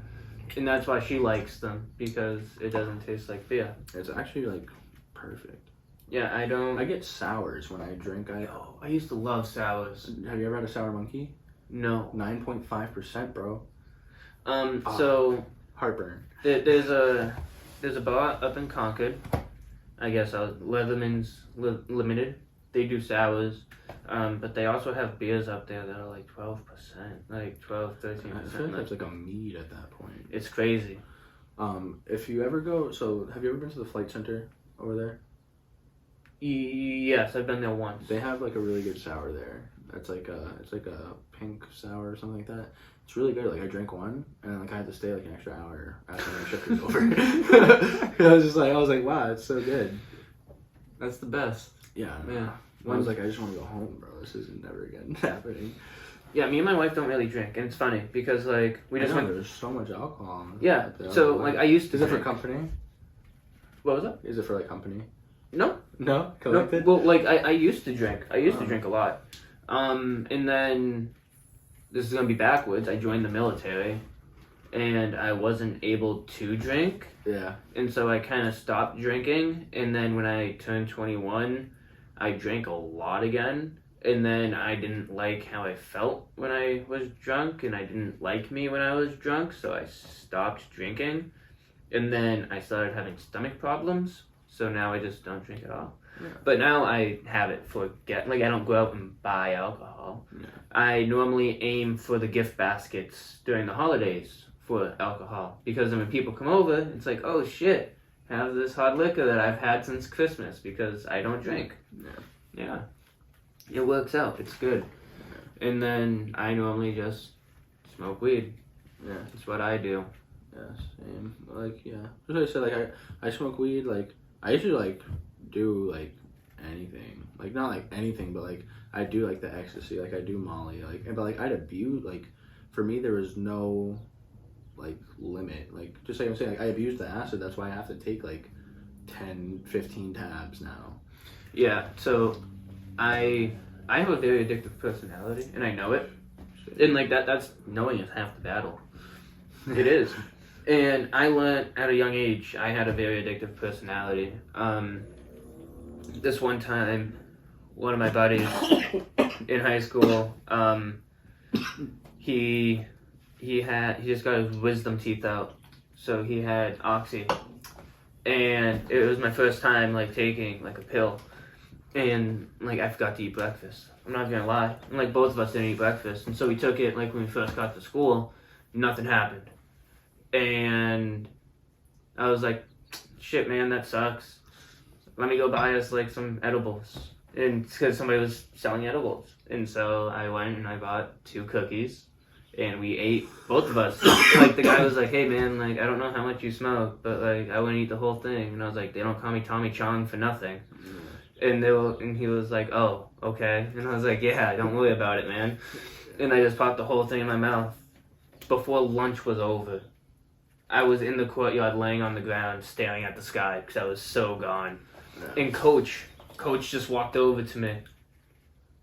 And that's why she likes them, because it doesn't taste like beer. It's actually like perfect. Yeah, I don't. I get sours when I drink. I used to love sours. Have you ever had a sour monkey? No. 9.5%, bro. So heartburn. there's a bar up in Concord, I guess Leatherman's Limited. They do sours, but they also have beers up there that are like 12%, like 12, I feel 13%. like that's like a mead at that point. It's crazy. If you ever go, so have you ever been to the Flight Center over there? Yes, I've been there once. They have like a really good sour there. It's like a pink sour or something like that. It's really good. Like I drank one and then like I had to stay like an extra hour after my shift was over. I was like, wow, it's so good. That's the best. Yeah. Yeah. I was like, I just want to go home, bro. This isn't never again happening. Yeah, me and my wife don't really drink, and it's funny because like we just went. There's so much alcohol. Yeah. So like I used to. Is it for drink. company? What was that? Is it for like company? No. No. No. Collected? Well, like I used to drink. I used to drink a lot. And then this is gonna be backwards. I joined the military, and I wasn't able to drink. Yeah. And so I kind of stopped drinking. And then when I turned 21, I drank a lot again. And then I didn't like how I felt when I was drunk, and I didn't like me when I was drunk, so I stopped drinking. And then I started having stomach problems, so now I just don't drink at all. Yeah. But now I have it for I don't go out and buy alcohol. Yeah. I normally aim for the gift baskets during the holidays for alcohol, because then when people come over, it's like, oh shit, have this hot liquor that I've had since Christmas, because I don't drink. Yeah. It works out. It's good. Yeah. And then I normally just smoke weed. Yeah. That's what I do. Yeah, same. Like, yeah. As I said, like, I smoke weed, like, I usually, like, do, like, anything. Like, not, like, anything, but, like, I do, like, the ecstasy. Like, I do Molly. Like, but, like, I'd abuse, like, for me, there was no, like, limit. Like, just like I'm saying, like, I abused the acid. That's why I have to take, like, 10, 15 tabs now. Yeah, so I have a very addictive personality, and I know it. And, like, that's knowing is half the battle. It is. And I learned at a young age I had a very addictive personality. This one time, one of my buddies in high school, he just got his wisdom teeth out, so he had Oxy, and it was my first time like taking like a pill, and like I forgot to eat breakfast. I'm not gonna lie, and like both of us didn't eat breakfast, and so we took it like when we first got to school. Nothing happened. And I was like, shit, man, that sucks. Let me go buy us like some edibles. And it's because somebody was selling edibles. And so I went and I bought 2 cookies. And we ate, both of us. Like, the guy was like, hey, man, like, I don't know how much you smoke, but like, I wouldn't eat the whole thing. And I was like, they don't call me Tommy Chong for nothing. And he was like, oh, okay. And I was like, yeah, don't worry about it, man. And I just popped the whole thing in my mouth. Before lunch was over, I was in the courtyard laying on the ground staring at the sky because I was so gone. Yeah. And Coach just walked over to me.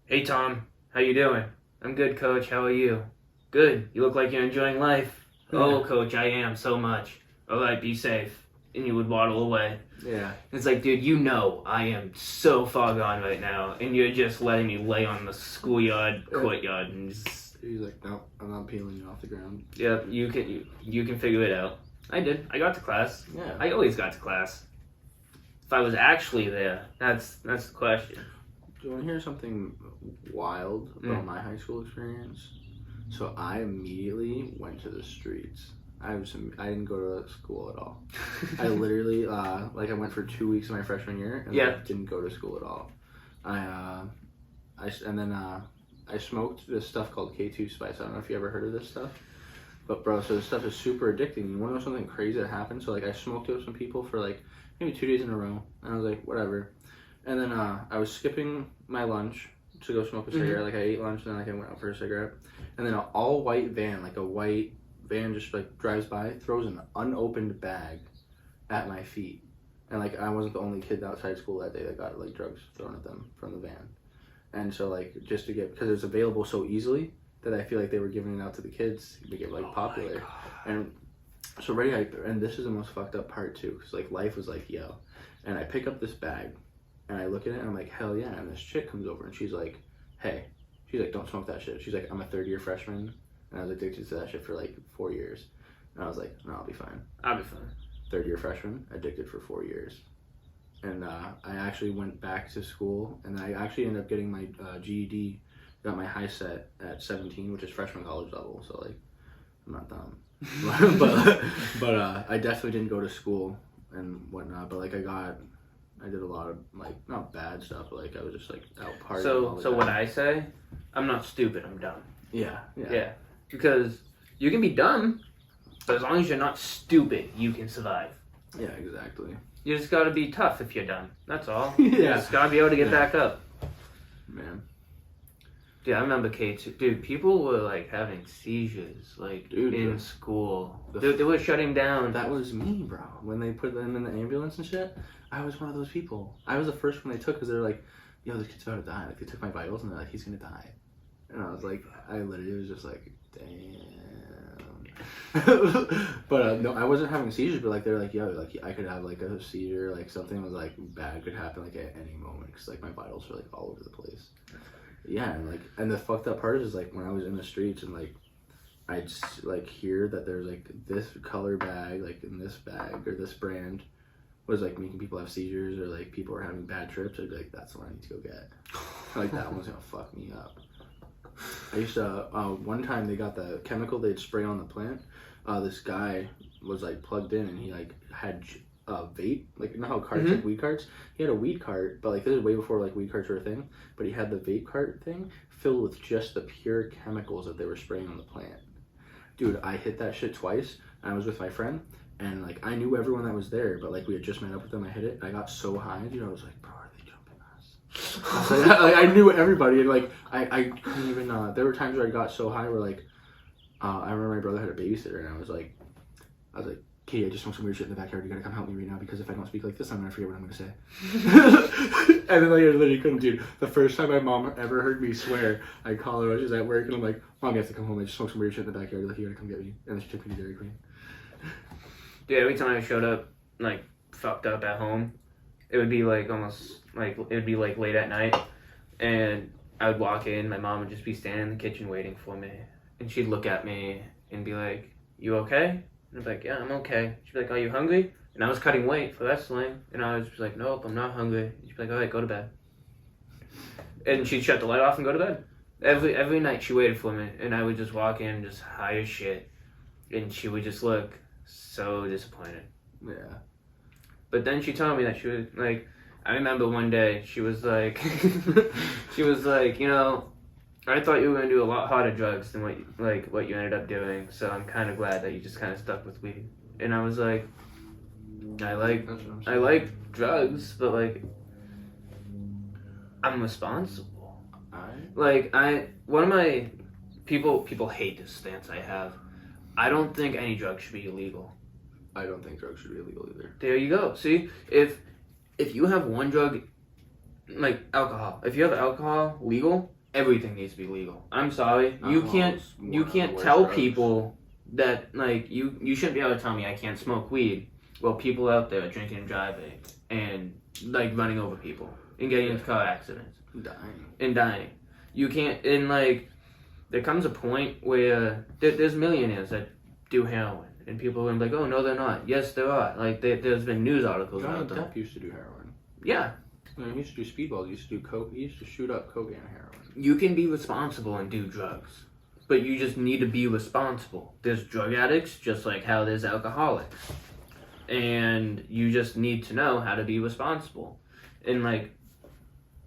Hey, Tom, how you doing? I'm good, Coach. How are you? Good. You look like you're enjoying life. Yeah. Oh, Coach, I am so much. All right, be safe. And he would waddle away. Yeah. It's like, dude, you know I am so far gone right now, and you're just letting me lay on the schoolyard courtyard and just... He's like, no, I'm not peeling you off the ground. Yeah, you can figure it out. I did. I got to class. Yeah. I always got to class. If I was actually there, that's the question. Do you want to hear something wild about my high school experience? So I immediately went to the streets. I didn't go to school at all. I literally, I went for 2 weeks of my freshman year and didn't go to school at all. I smoked this stuff called K2 Spice. I don't know if you ever heard of this stuff. But bro, so this stuff is super addicting. You want to know something crazy that happened? So like I smoked it with some people for like maybe 2 days in a row. And I was like, whatever. And then I was skipping my lunch to go smoke a cigarette. Like I ate lunch and then like I went out for a cigarette. And then an all white van, like a white van just like drives by, throws an unopened bag at my feet. And like I wasn't the only kid outside school that day that got like drugs thrown at them from the van. And so, like, just to get, because it's available so easily that I feel like they were giving it out to the kids to get, like, popular. And so, and this is the most fucked up part, too, because, like, life was like, yo. And I pick up this bag, and I look at it, and I'm like, hell yeah. And this chick comes over, and she's like, hey. She's like, don't smoke that shit. She's like, I'm a third-year freshman, and I was addicted to that shit for, like, 4 years. And I was like, no, I'll be fine. I'll be fine. Third-year freshman, addicted for 4 years. and I actually went back to school, and I actually ended up getting my GED, got my high set at 17, which is freshman college level. So like, I'm not dumb, but I definitely didn't go to school and whatnot. But like, I did a lot of like not bad stuff, but like I was just like out partying. all the So time. what I say, I'm not stupid. I'm dumb. Yeah. Because you can be dumb, but as long as you're not stupid, you can survive. Yeah, exactly. You just gotta be tough if you're dumb. That's all. Yeah. You just gotta be able to get back up. Man. Dude, I remember K2. Dude, people were like having seizures, like in school. They were shutting down. That was me, bro. When they put them in the ambulance and shit, I was one of those people. I was the first one they took because they were like, yo, this kid's about to die. Like, they took my vitals and they're like, he's gonna die. And I was like, I literally was just like, damn. But no, I wasn't having seizures, but like, they're like, yo, like, I could have like a seizure, like something was like bad could happen like at any moment because like my vitals were like all over the place. Yeah, and like, and the fucked up part is like when I was in the streets and like, I'd like hear that there's like this color bag, like in this bag or this brand was like making people have seizures or like people were having bad trips. I'd be like, that's what I need to go get. Like that one's gonna fuck me up. I used to, one time they got the chemical they'd spray on the plant. This guy was like plugged in and he like had vape, like you know how carts, like weed carts? He had a weed cart, but like this is way before like weed carts were a thing, but he had the vape cart thing filled with just the pure chemicals that they were spraying on the plant. Dude, I hit that shit twice, and I was with my friend, and like I knew everyone that was there, but like we had just met up with them. I hit it, I got so high, dude. I was like, bro, are they jumping us? Like, I knew everybody, and like I couldn't even. There were times where I got so high where like I remember my brother had a babysitter, and I was like, Katie, I just want some weird shit in the backyard. You gotta come help me right now because if I don't speak like this, I'm gonna forget what I'm gonna say. And then like I literally couldn't, dude. The first time my mom ever heard me swear, I call her when she's at work and I'm like, Mom, you have to come home. I just smoked some weird shit in the backyard. Like, you gotta come get me. And then she took me to Dairy Queen. Dude, every time I showed up, like, fucked up at home, it would be like almost, like, it would be like late at night, and I would walk in, my mom would just be standing in the kitchen waiting for me, and she'd look at me and be like, you okay? And I'd be like, yeah, I'm okay. She'd be like, are you hungry? And I was cutting weight for wrestling, and I was just like, nope, I'm not hungry. She'd be like, all right, go to bed. And she'd shut the light off and go to bed. Every night she waited for me, and I would just walk in just high as shit, and she would just look so disappointed. Yeah. But then she told me that she was like, I remember one day she was like, you know, I thought you were gonna do a lot harder drugs than what you ended up doing. So I'm kind of glad that you just kind of stuck with weed. And I was like, I like drugs, but like, I'm responsible. Like one of my people hate this stance I have. I don't think any drug should be illegal. I don't think drugs should be illegal either. There you go. See, if you have one drug, like alcohol, if you have alcohol legal, everything needs to be legal. I'm sorry, you can't tell people that like you shouldn't be able to tell me I can't smoke weed. Well, people out there drinking and driving and like running over people and getting into car accidents, dying. You can't, and like there comes a point where there's millionaires that do heroin. And people are like, oh, no, they're not. Yes, there are. Like, there's been news articles about them. Johnny Depp used to do heroin. Yeah. He used to do speedballs. He used to do coke. He used to shoot up cocaine and heroin. You can be responsible and do drugs. But you just need to be responsible. There's drug addicts, just like how there's alcoholics. And you just need to know how to be responsible. And, like,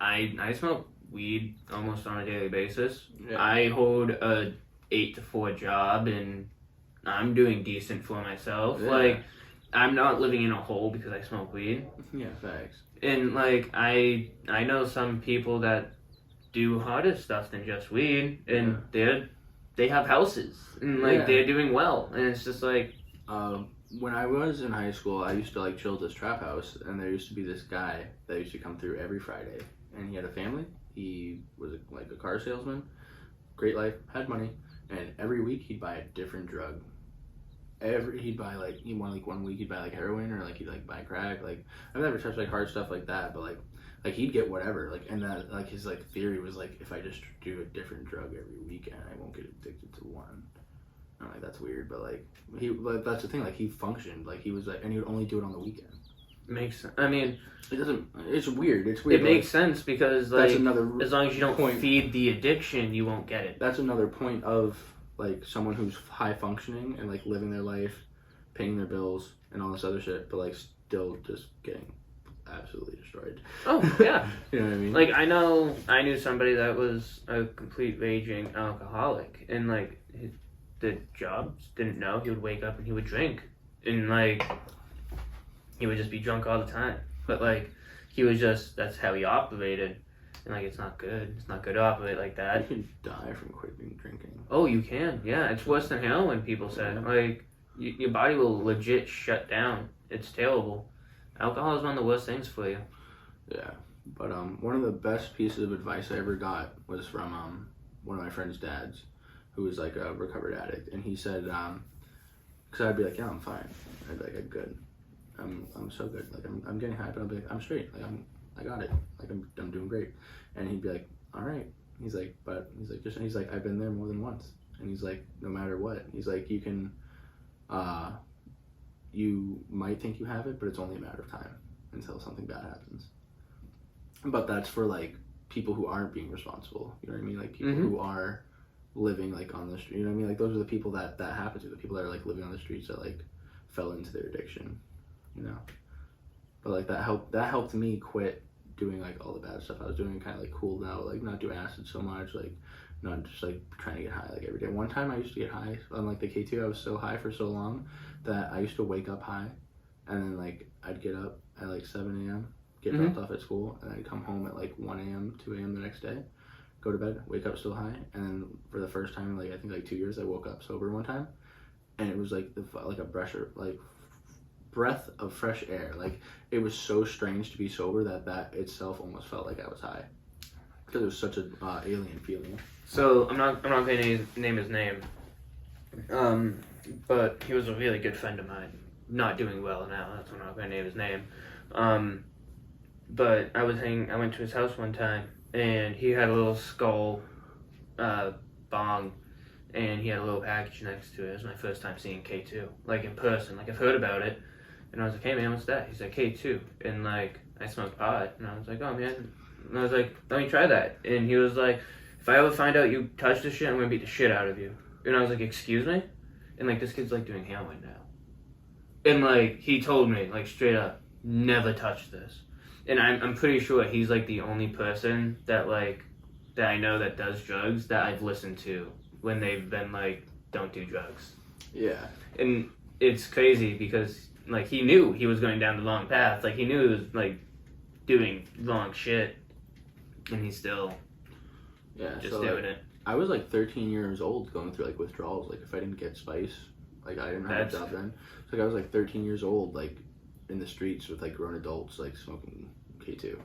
I smoke weed almost on a daily basis. Yeah. I hold a 8 to 4 job, and I'm doing decent for myself. Yeah. Like, I'm not living in a hole because I smoke weed. Yeah, thanks. And like, I know some people that do harder stuff than just weed, and they have houses, and like they're doing well, and it's just like. When I was in high school, I used to like chill at this trap house, and there used to be this guy that used to come through every Friday, and he had a family. He was like a car salesman, great life, had money, and every week he'd buy a different drug. He'd buy like one week he'd buy like heroin, or like he'd like buy crack. Like I've never touched like hard stuff like that, but like he'd get whatever. Like, and that like his like theory was like, if I just do a different drug every weekend, I won't get addicted to one. I'm like, that's weird, but like that's the thing. Like he functioned, like he was like, and he would only do it on the weekend. makes sense. I mean, it doesn't. It's weird. It's weird. It makes sense because like that's another as long as you don't point. feed the addiction, you won't get it. That's another point of like someone who's high functioning and like living their life, paying their bills and all this other shit, but like still just getting absolutely destroyed. Oh yeah. You know what I mean? Like I knew somebody that was a complete raging alcoholic, and like the jobs didn't know. He would wake up and he would drink, and like he would just be drunk all the time. But like he was just that's how he operated, and like it's not good. It's not good to operate like that. You can die from quitting drinking. Oh, you can. Yeah, it's worse than heroin. People say like your body will legit shut down. It's terrible. Alcohol is one of the worst things for you. Yeah, but one of the best pieces of advice I ever got was from one of my friend's dads, who was like a recovered addict, and he said, because I'd be like, yeah, I'm fine. I'd be like, I'm good. I'm so good. Like I'm getting high, but I'll be like, I'm straight. Like I got it. Like I'm doing great. And he'd be like, all right. He's like, I've been there more than once. And he's like, no matter what. He's like, you can, you might think you have it, but it's only a matter of time until something bad happens. But that's for like people who aren't being responsible. You know what I mean? Like people who are living like on the street. You know what I mean? Like those are the people that happens to. The people that are like living on the streets that like fell into their addiction. You know. But like that helped me quit doing like all the bad stuff I was doing, and kind of like cool now, like not do acid so much, like not just like trying to get high like every day. One time I used to get high on like the K2. I was so high for so long that I used to wake up high, and then like I'd get up at like 7 a.m. get dropped off at school, and I'd come home at like 1 a.m., 2 a.m. the next day, go to bed, wake up still high, and then for the first time in like I think like 2 years, I woke up sober one time, and it was like like a breath of fresh air. Like it was so strange to be sober that itself almost felt like I was high, because it was such an alien feeling. So I'm not going to name his name, but he was a really good friend of mine. Not doing well now. That's why I'm not going to name his name. But I went to his house one time, and he had a little skull bong, and he had a little package next to it. It was my first time seeing K2, like in person. Like I've heard about it, and I was like, "Hey man, what's that?" He's like, "K2," and like I smoked pot, and I was like, "Oh man," and I was like, "Let me try that," and he was like, "If I ever find out you touch this shit, I'm gonna beat the shit out of you," and I was like, "Excuse me," and like this kid's like doing heroin now, and like he told me like straight up, never touch this. And I'm pretty sure he's like the only person that I know that does drugs that I've listened to when they've been like, don't do drugs. Yeah. And it's crazy because like he knew he was going down the wrong path. Like he knew he was like doing wrong shit, and he's still just so, doing like, it. I was like 13 years old going through like withdrawals. Like if I didn't get spice, like I didn't have a job then. So like I was like 13 years old, like in the streets with like grown adults, like smoking K2.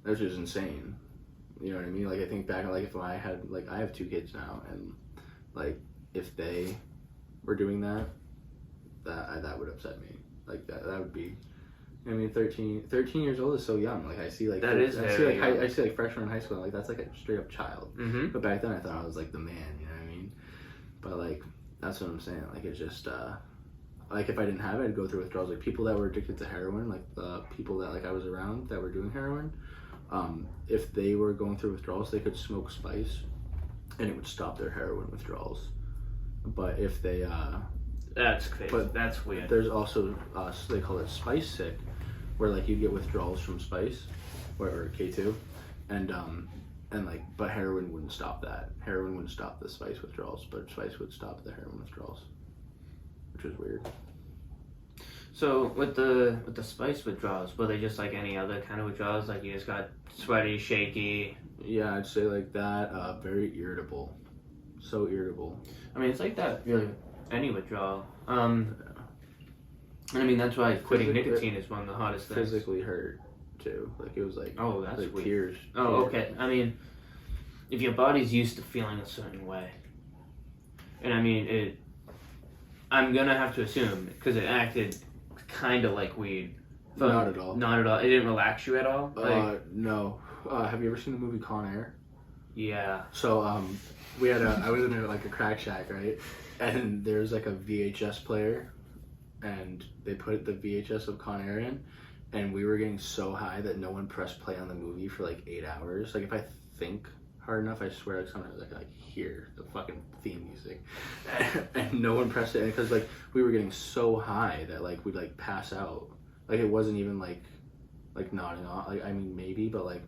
That was just insane. You know what I mean? Like I think back, like if I had, like I have 2 kids now, and like if they were doing that, that would upset me. Like that would be. I mean, 13 years old is so young. Like I see, like that is I see like I see like freshman in high school. Like that's like a straight up child. Mm-hmm. But back then I thought I was like the man. You know what I mean? But like that's what I'm saying. Like it's just like if I didn't have it, I'd go through withdrawals. Like people that were addicted to heroin, like the people that like I was around that were doing heroin, if they were going through withdrawals, they could smoke spice, and it would stop their heroin withdrawals. But if they that's crazy. But that's weird. There's also they call it spice sick, where like you get withdrawals from spice, or K2, and like but heroin wouldn't stop that. Heroin wouldn't stop the spice withdrawals, but spice would stop the heroin withdrawals, which is weird. So with the spice withdrawals, were they just like any other kind of withdrawals? Like you just got sweaty, shaky? Yeah, I'd say like that. Very irritable, so irritable. I mean, it's like that really any withdrawal. And I mean that's why quitting nicotine is one of the hardest things. Physically hurt too. Like it was like that's like weird. tears. Oh, okay. I mean, if your body's used to feeling a certain way, and I mean I'm gonna have to assume because it acted kind of like weed. Not at all. Not at all. It didn't relax you at all. No. Have you ever seen the movie Con Air? Yeah. So I was in like a crack shack, right? And there's like a VHS player, and they put the VHS of Con Air in, and we were getting so high that no one pressed play on the movie for like 8 hours. Like if I think hard enough, I swear like sometimes I like hear the fucking theme music, and no one pressed it because like we were getting so high that like we'd like pass out. Like it wasn't even like nodding off. Like I mean maybe, but like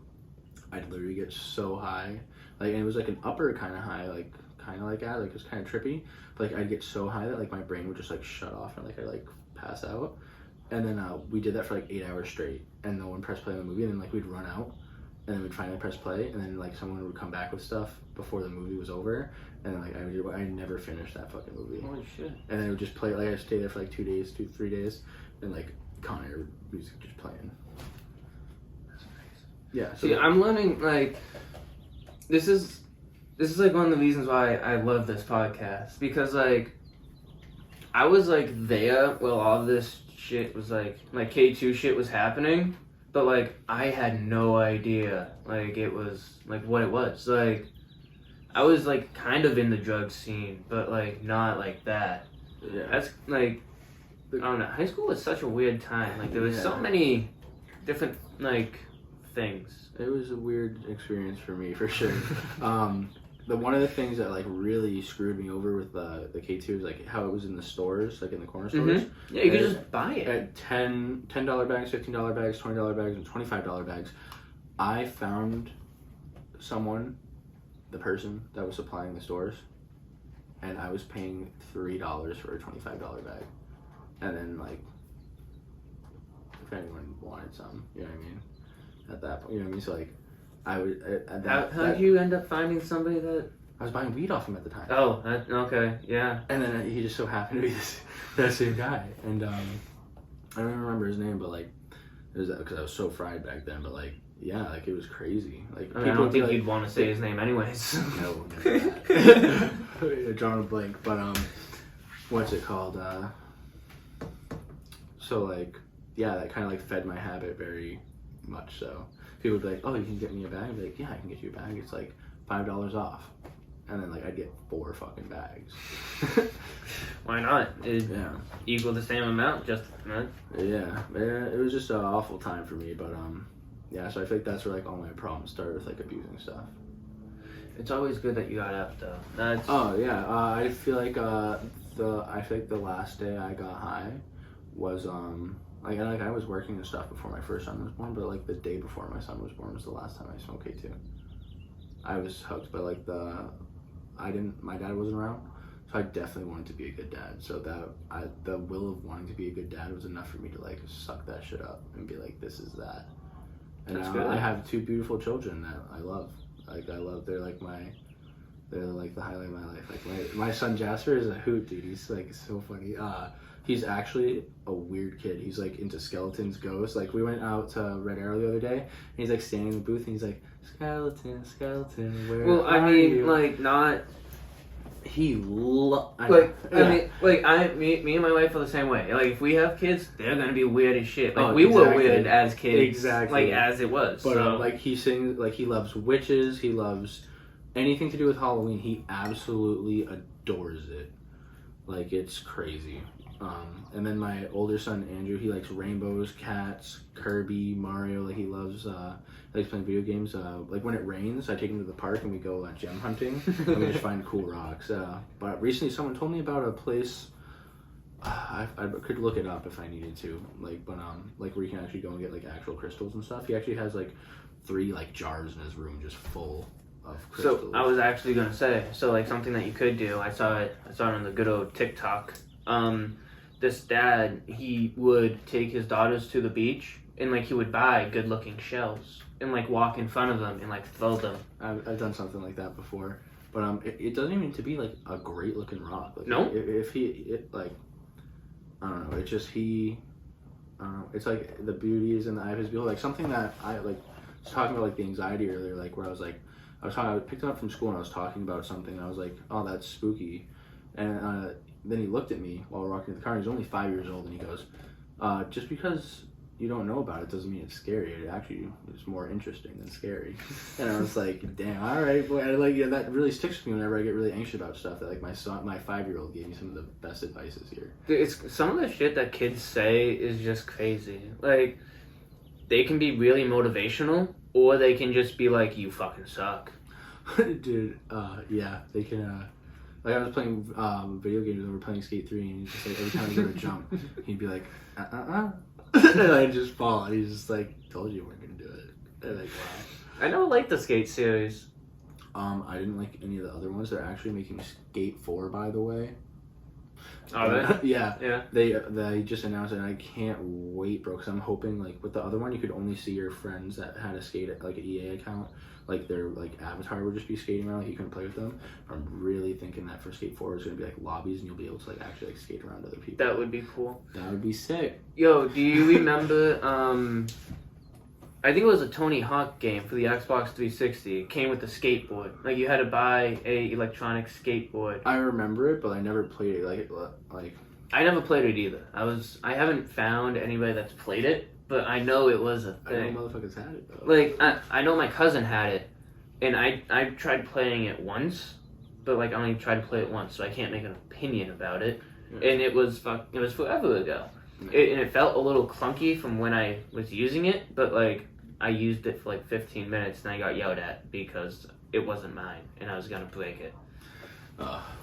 I'd literally get so high. Like and it was like an upper kind of high, like kind of like that. Like it was kind of trippy. But like I'd get so high that like my brain would just like shut off and like I like pass out. And then we did that for like 8 hours straight, and no one pressed play on the movie. And then like we'd run out, and then we'd finally press play, and then like someone would come back with stuff before the movie was over, and then like I never finished that fucking movie. Holy shit! And then it would just play. Like I stayed there for like 3 days, and like Con Air music just playing. That's nice. Yeah. So see, I'm learning like this is like one of the reasons why I love this podcast, because like I was like there while all this shit was like K2 shit was happening, but like I had no idea like it was like what it was. Like I was like kind of in the drug scene, but like not like that. Yeah. That's like I don't know. High school was such a weird time. Like there was so many different like things. It was a weird experience for me for sure. One of the things that like really screwed me over with the K2 is like how it was in the stores, like in the corner stores. Yeah, you could just buy it at $10 bags, $15 bags, $20 bags, and $25 bags. I found someone, the person that was supplying the stores, and I was paying $3 for a $25 bag. And then like, if anyone wanted some, you know what I mean? At that point, you know what I mean? So like, I would. How did you end up finding somebody that? I was buying weed off him at the time. Oh, okay, yeah. And then he just so happened to be that same guy, and I don't even remember his name, but like, it was because I was so fried back then. But like, yeah, like it was crazy. Like I don't think you'd want to say his name anyways. No, never that. Drawing a blank, but what's it called? So like, yeah, that kind of like fed my habit very much so. People would be like, oh, you can get me a bag? I'd be like, yeah, I can get you a bag. It's like $5 off. And then like I'd get 4 fucking bags. Why not? It yeah. Equal the same amount, just Yeah, it was just an awful time for me, but yeah, so I feel like that's where like all my problems started with like abusing stuff. It's always good that you got out though. That's Oh yeah, I feel like the last day I got high was like I was working and stuff before my first son was born, but like the day before my son was born was the last time I smoked K2. I was hooked, but like my dad wasn't around, so I definitely wanted to be a good dad. So the will of wanting to be a good dad was enough for me to like suck that shit up and be like, this is that. And That's now good. I have 2 beautiful children that I love. Like they're like the highlight of my life. Like my son Jasper is a hoot, dude. He's like so funny. He's actually a weird kid. He's like into skeletons, ghosts. Like we went out to Red Arrow the other day, and he's like standing in the booth, and he's like, skeleton, where well, I are mean, you? like not He me and my wife are the same way. Like if we have kids, they're gonna be weird as shit. Like Oh, we were exactly. weird as kids, Exactly. Like as it was. But so. like he sings, like he loves witches. He loves anything to do with Halloween. He absolutely adores it. Like it's crazy. And then my older son Andrew, he likes rainbows, cats, Kirby, Mario. Like he likes playing video games. Like when it rains, I take him to the park and we go gem hunting and we just find cool rocks. But recently, someone told me about a place. I could look it up if I needed to. Like where you can actually go and get like actual crystals and stuff. He actually has like 3 like jars in his room just full of crystals. So I was actually gonna say, so like something that you could do. I saw it on the good old TikTok. This dad, he would take his daughters to the beach and like he would buy good looking shells and like walk in front of them and like throw them. I've done something like that before, but it doesn't even need to be like a great looking rock. Like, No? If like I don't know, it's just I don't know. It's like the beauty is in the eye of his beholder. Like something that I like was talking about like the anxiety earlier, like where I picked it up from school and I was talking about something and I was like, oh, that's spooky, and then he looked at me while we were walking to the car. He's only 5 years old and he goes, just because you don't know about it doesn't mean it's scary. It actually is more interesting than scary. And I was like, damn, all right, boy. That really sticks with me whenever I get really anxious about stuff. That like my 5-year-old gave me some of the best advice this year. Dude, it's some of the shit that kids say is just crazy. Like, they can be really motivational, or they can just be like, you fucking suck. Dude, yeah, they can. Like I was playing video games and we were playing Skate 3, and he's just like every time he go to jump, he'd be like, and I'd just fall, and he's just like, told you we're gonna do it. And like, wow. I never liked the Skate series. I didn't like any of the other ones. They're actually making Skate 4, by the way. Are they? Yeah. Yeah. They just announced it, and I can't wait, bro, because I'm hoping, like, with the other one, you could only see your friends that had a skate, like, an EA account. Like, their, like, avatar would just be skating around, like, you couldn't play with them. I'm really thinking that for Skate 4, it's going to be, like, lobbies, and you'll be able to, like, actually, like, skate around other people. That would be cool. That would be sick. Yo, do you remember, I think it was a Tony Hawk game for the Xbox 360. It came with a skateboard. Like, you had to buy a electronic skateboard. I remember it, but I never played it. Like I never played it either. I haven't found anybody that's played it, but I know it was a thing. I know motherfuckers had it, though. Like, I know my cousin had it, and I tried playing it once, but, like, I only tried to play it once, so I can't make an opinion about it. Yeah. And it was forever ago. Yeah. And it felt a little clunky from when I was using it, but, like, I used it for, like, 15 minutes, and I got yelled at because it wasn't mine, and I was gonna break it.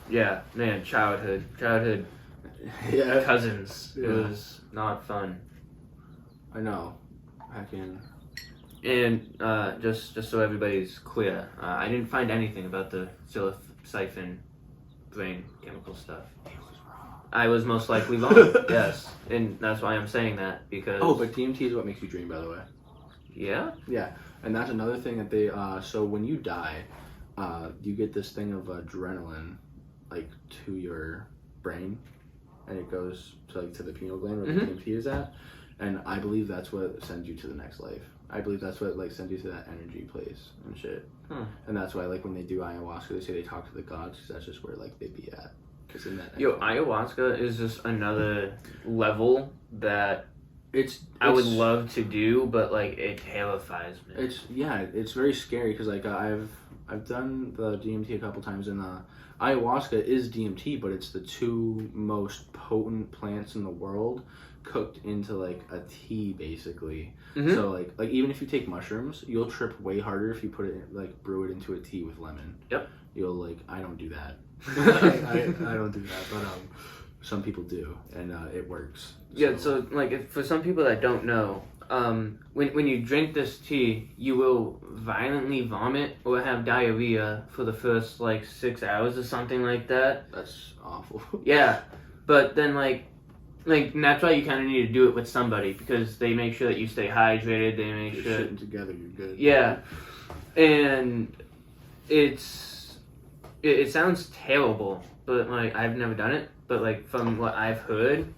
Yeah, man, childhood. Yeah. Cousins. Yeah. It was not fun. I know. I can. And just so everybody's clear, I didn't find anything about the psilocybin brain chemical stuff. It was wrong. I was most likely wrong. Yes, and that's why I'm saying that, because. Oh, but DMT is what makes you dream, by the way. Yeah. Yeah, and that's another thing that they. So when you die, you get this thing of adrenaline, like, to your brain, and it goes to, like, to the pineal gland where the DMT is at, and I believe that's what sends you to the next life. I believe that's what, like, sends you to that energy place and shit. And that's why, like, when they do ayahuasca, they say they talk to the gods, because that's just where, like, they be at. Cause in that ayahuasca is just another level that I would love to do, but, like, it terrifies me. It's very scary, because, like, I've done the DMT a couple times, and ayahuasca is DMT, but it's the 2 most potent plants in the world cooked into, like, a tea, basically. So, like even if you take mushrooms, you'll trip way harder if you put it, like, brew it into a tea with lemon. Yep. You'll, like, I don't do that. I don't do that, but some people do, and it works. Yeah, so, like, for some people that don't know, when you drink this tea, you will violently vomit or have diarrhea for the first, like, 6 hours or something like that. That's awful. Yeah, but then, like, and that's why you kind of need to do it with somebody, because they make sure that you stay hydrated, they make sure... Shitting together, you're good. Yeah, and it sounds terrible, but, like, I've never done it, but, like, from what I've heard,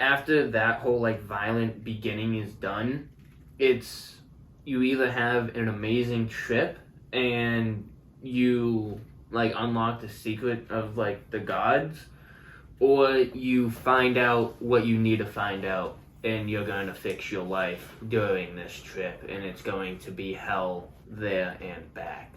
after that whole, like, violent beginning is done, you either have an amazing trip and you, like, unlock the secret of, like, the gods, or you find out what you need to find out, and you're going to fix your life during this trip, and it's going to be hell there and back.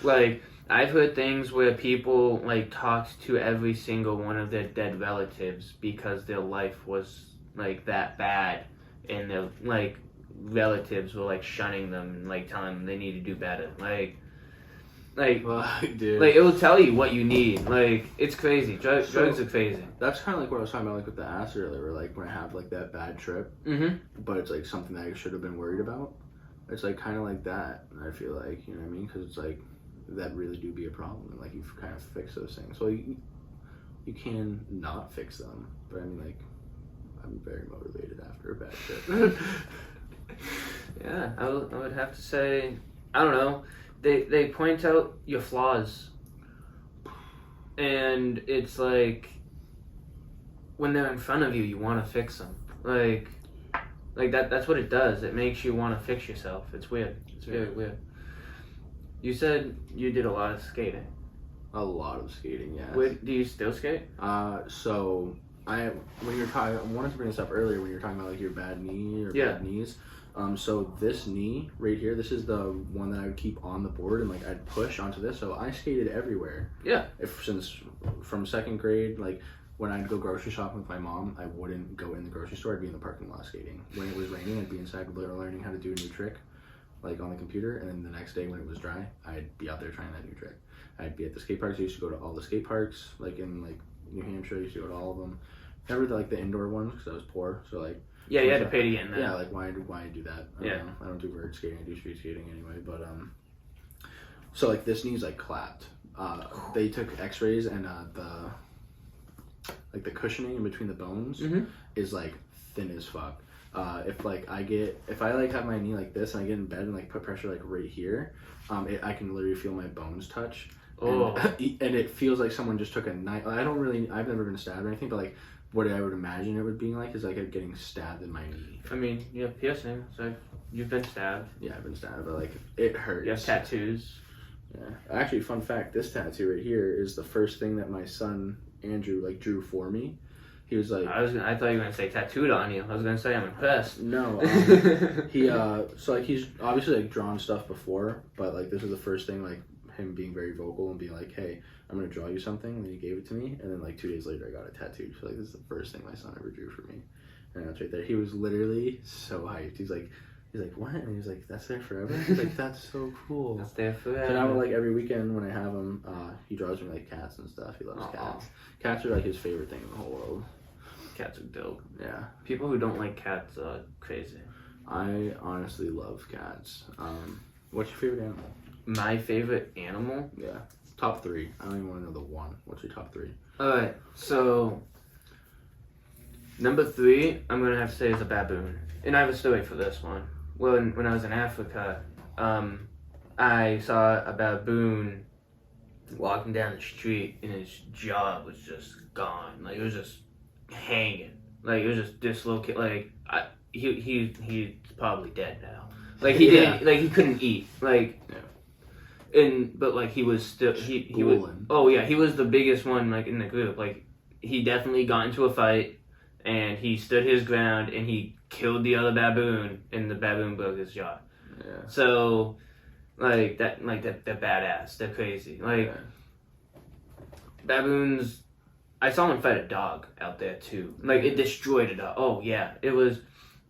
Like, I've heard things where people, like, talked to every single one of their dead relatives because their life was, like, that bad, and their, like, relatives were, like, shunning them and, like, telling them they need to do better. Dude. Like, it will tell you what you need. Like, it's crazy. Drugs are crazy. That's kind of like what I was talking about, like, with the acid earlier, where, like, when I have, like, that bad trip, but it's, like, something that I should have been worried about. It's, like, kind of like that, I feel like, you know what I mean? Because it's, like, that really do be a problem, and, like, you kind of fix those things. Well, you can not fix them, but I mean, like, I'm very motivated after a bad trip. Yeah, I would have to say, I don't know. They point out your flaws, and it's like, when they're in front of you, you want to fix them. Like that's what it does. It makes you want to fix yourself. It's weird. It's very weird. You said you did a lot of skating. A lot of skating, yes. Do you still skate? So I wanted to bring this up earlier when you were talking about like your bad knee or Yeah. bad knees. So this knee right here, this is the one that I would keep on the board and like I'd push onto this. So I skated everywhere. Yeah. Since from second grade, like when I'd go grocery shopping with my mom, I wouldn't go in the grocery store. I'd be in the parking lot skating. When it was raining, I'd be inside learning how to do a new trick, like on the computer. And then the next day when it was dry, I'd be out there trying that new trick. I'd be at the skate parks. I used to go to all the skate parks, like in like New Hampshire. I used to go to all of them. Never like the indoor ones because I was poor. So like. Yeah, you had to pay to get in there. Yeah, like why do that? I Yeah. don't know. I don't do vert skating. I do street skating anyway. But so like this knee's like clapped. They took X-rays and the cushioning in between the bones is like thin as fuck. If I like have my knee like this and I get in bed and like put pressure like right here, I can literally feel my bones touch. Oh. And it feels like someone just took a knife. I've never been stabbed or anything, but like what I would imagine it would be like is like getting stabbed in my knee. I mean, you have piercing, so you've been stabbed. Yeah, I've been stabbed, but like it hurts. You have tattoos. Yeah. Actually, fun fact: this tattoo right here is the first thing that my son Andrew like drew for me. He was like, I thought you were gonna say tattooed on you. I was gonna say I'm impressed. No, he so like he's obviously like drawn stuff before, but like this is the first thing like him being very vocal and being like, hey, I'm gonna draw you something, and then he gave it to me, and then like 2 days later I got it tattooed. So like this is the first thing my son ever drew for me, and that's right there. He was literally so hyped. He's like what? And he's like, that's there forever. He's like, that's so cool. That's there forever. So now like every weekend when I have him, he draws me like cats and stuff. He loves cats. Cats are like his favorite thing in the whole world. Cats are dope. Yeah. People who don't like cats are crazy. I honestly love cats. What's your favorite animal? My favorite animal? Yeah. Top 3. I don't even want to know the one. What's your top 3? Alright, so number 3, I'm gonna have to say is a baboon. And I have a story for this one. When I was in Africa, I saw a baboon walking down the street and his jaw was just gone. Like it was just hanging. Like it was just dislocated. Like he's probably dead now. Like he didn't. Like he couldn't eat. Like. Yeah. But like he was still he was. Oh yeah, he was the biggest one like in the group. Like he definitely got into a fight, and he stood his ground and he killed the other baboon, and the baboon broke his jaw. Yeah. So, they're badass. They're crazy. Like baboons. I saw him fight a dog out there too. Like it destroyed a dog. Oh yeah, it was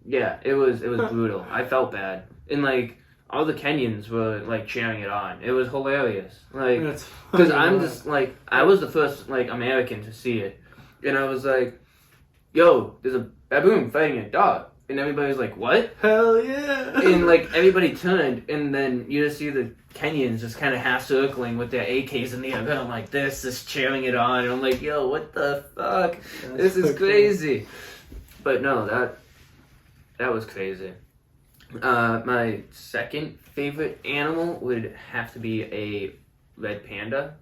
brutal. I felt bad, and like all the Kenyans were like cheering it on. It was hilarious. Like because I'm just like I was the first like American to see it, and I was like, "Yo, there's a baboon fighting a dog," and everybody was like, "What? Hell yeah!" And like everybody turned, and then you just see the Kenyans just kind of half circling with their AKs in the air, going like this, just cheering it on, and I'm like, "Yo, what the fuck? This is crazy." Cool. But no, that was crazy. My second favorite animal would have to be a red panda.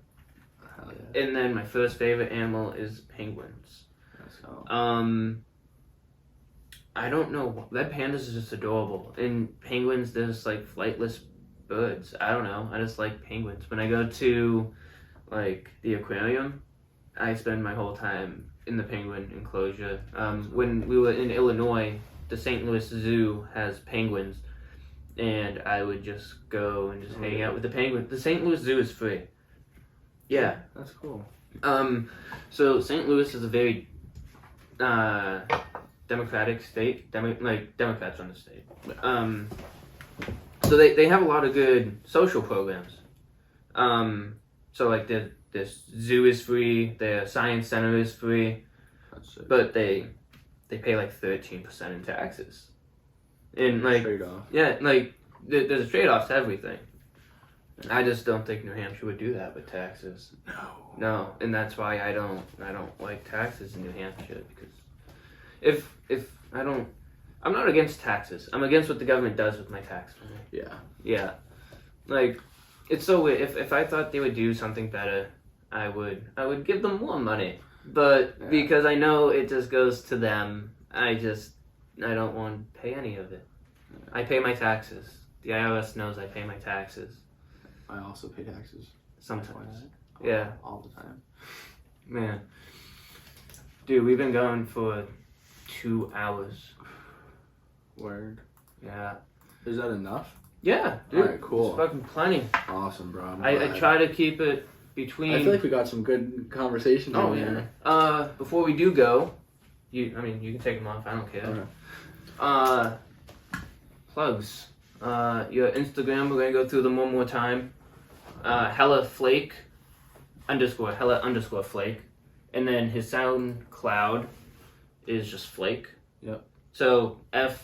Hell yeah. And then my first favorite animal is penguins. I don't know. Red pandas are just adorable. And penguins, they're just like flightless birds. I don't know. I just like penguins. When I go to like the aquarium, I spend my whole time in the penguin enclosure. When we were in Illinois, the St. Louis Zoo has penguins, and I would just go and just hang out with the penguins. The St. Louis Zoo is free. Yeah. That's cool. So St. Louis is a very democratic state. Democrats run the state. So they have a lot of good social programs. So like this zoo is free, their science center is free, but they pay like 13% in taxes. And like trade-off. Yeah, like there's a trade-off to everything. I just don't think New Hampshire would do that with taxes. No, and that's why I don't like taxes in New Hampshire, because I'm not against taxes. I'm against what the government does with my tax money. Yeah. Yeah. Like it's so weird. If I thought they would do something better, I would give them more money. But because I know it just goes to them, I don't want to pay any of it. I pay my taxes. The IRS knows I pay my taxes. I also pay taxes. Sometimes. All the time. Man. Dude, we've been going for 2 hours. Word. Yeah. Is that enough? Yeah, dude. Alright, cool. It's fucking plenty. Awesome, bro. I try to keep it between. I feel like we got some good conversations. Oh in yeah. there. Before we do go, you can take them off. I don't care. Alright. Plugs. Your Instagram. We're gonna go through them one more time. FlaKe _FlaKe, and then his SoundCloud is just FlaKe. Yep. So FLAKE.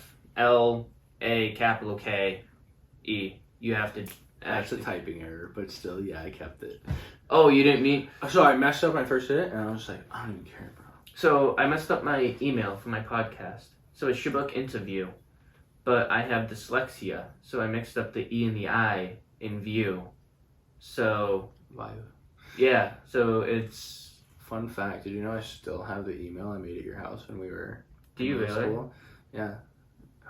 You have to. That's a typing error, but still, yeah, I kept it. Oh, you didn't mean. So I messed up when I first did it, and I was just like, I don't even care, bro. So I messed up my email for my podcast. So it's Shabuk Interview, but I have dyslexia, so I mixed up the E and the I in view. So Live. yeah, so it's. Fun fact, did you know I still have the email I made at your house when we were Do you in middle really? school? Yeah.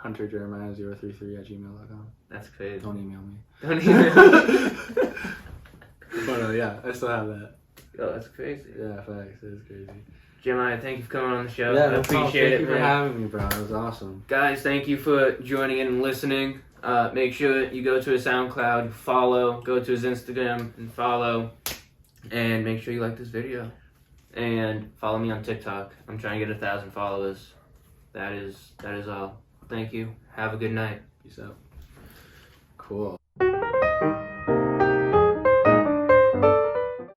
HunterJeremiah033@gmail.com. That's crazy. Don't email me. Don't even. But yeah, I still have that. Oh, that's crazy. Yeah, facts. It is crazy. Jeremiah, thank you for coming on the show. Yeah, I appreciate thank it, you for man. having me, bro. It was awesome. Guys, thank you for joining in and listening. Make sure you go to his SoundCloud, follow, go to his Instagram and follow, and make sure you like this video. And follow me on TikTok. I'm trying to get 1,000 followers. That is all. Thank you. Have a good night. Peace out. Cool.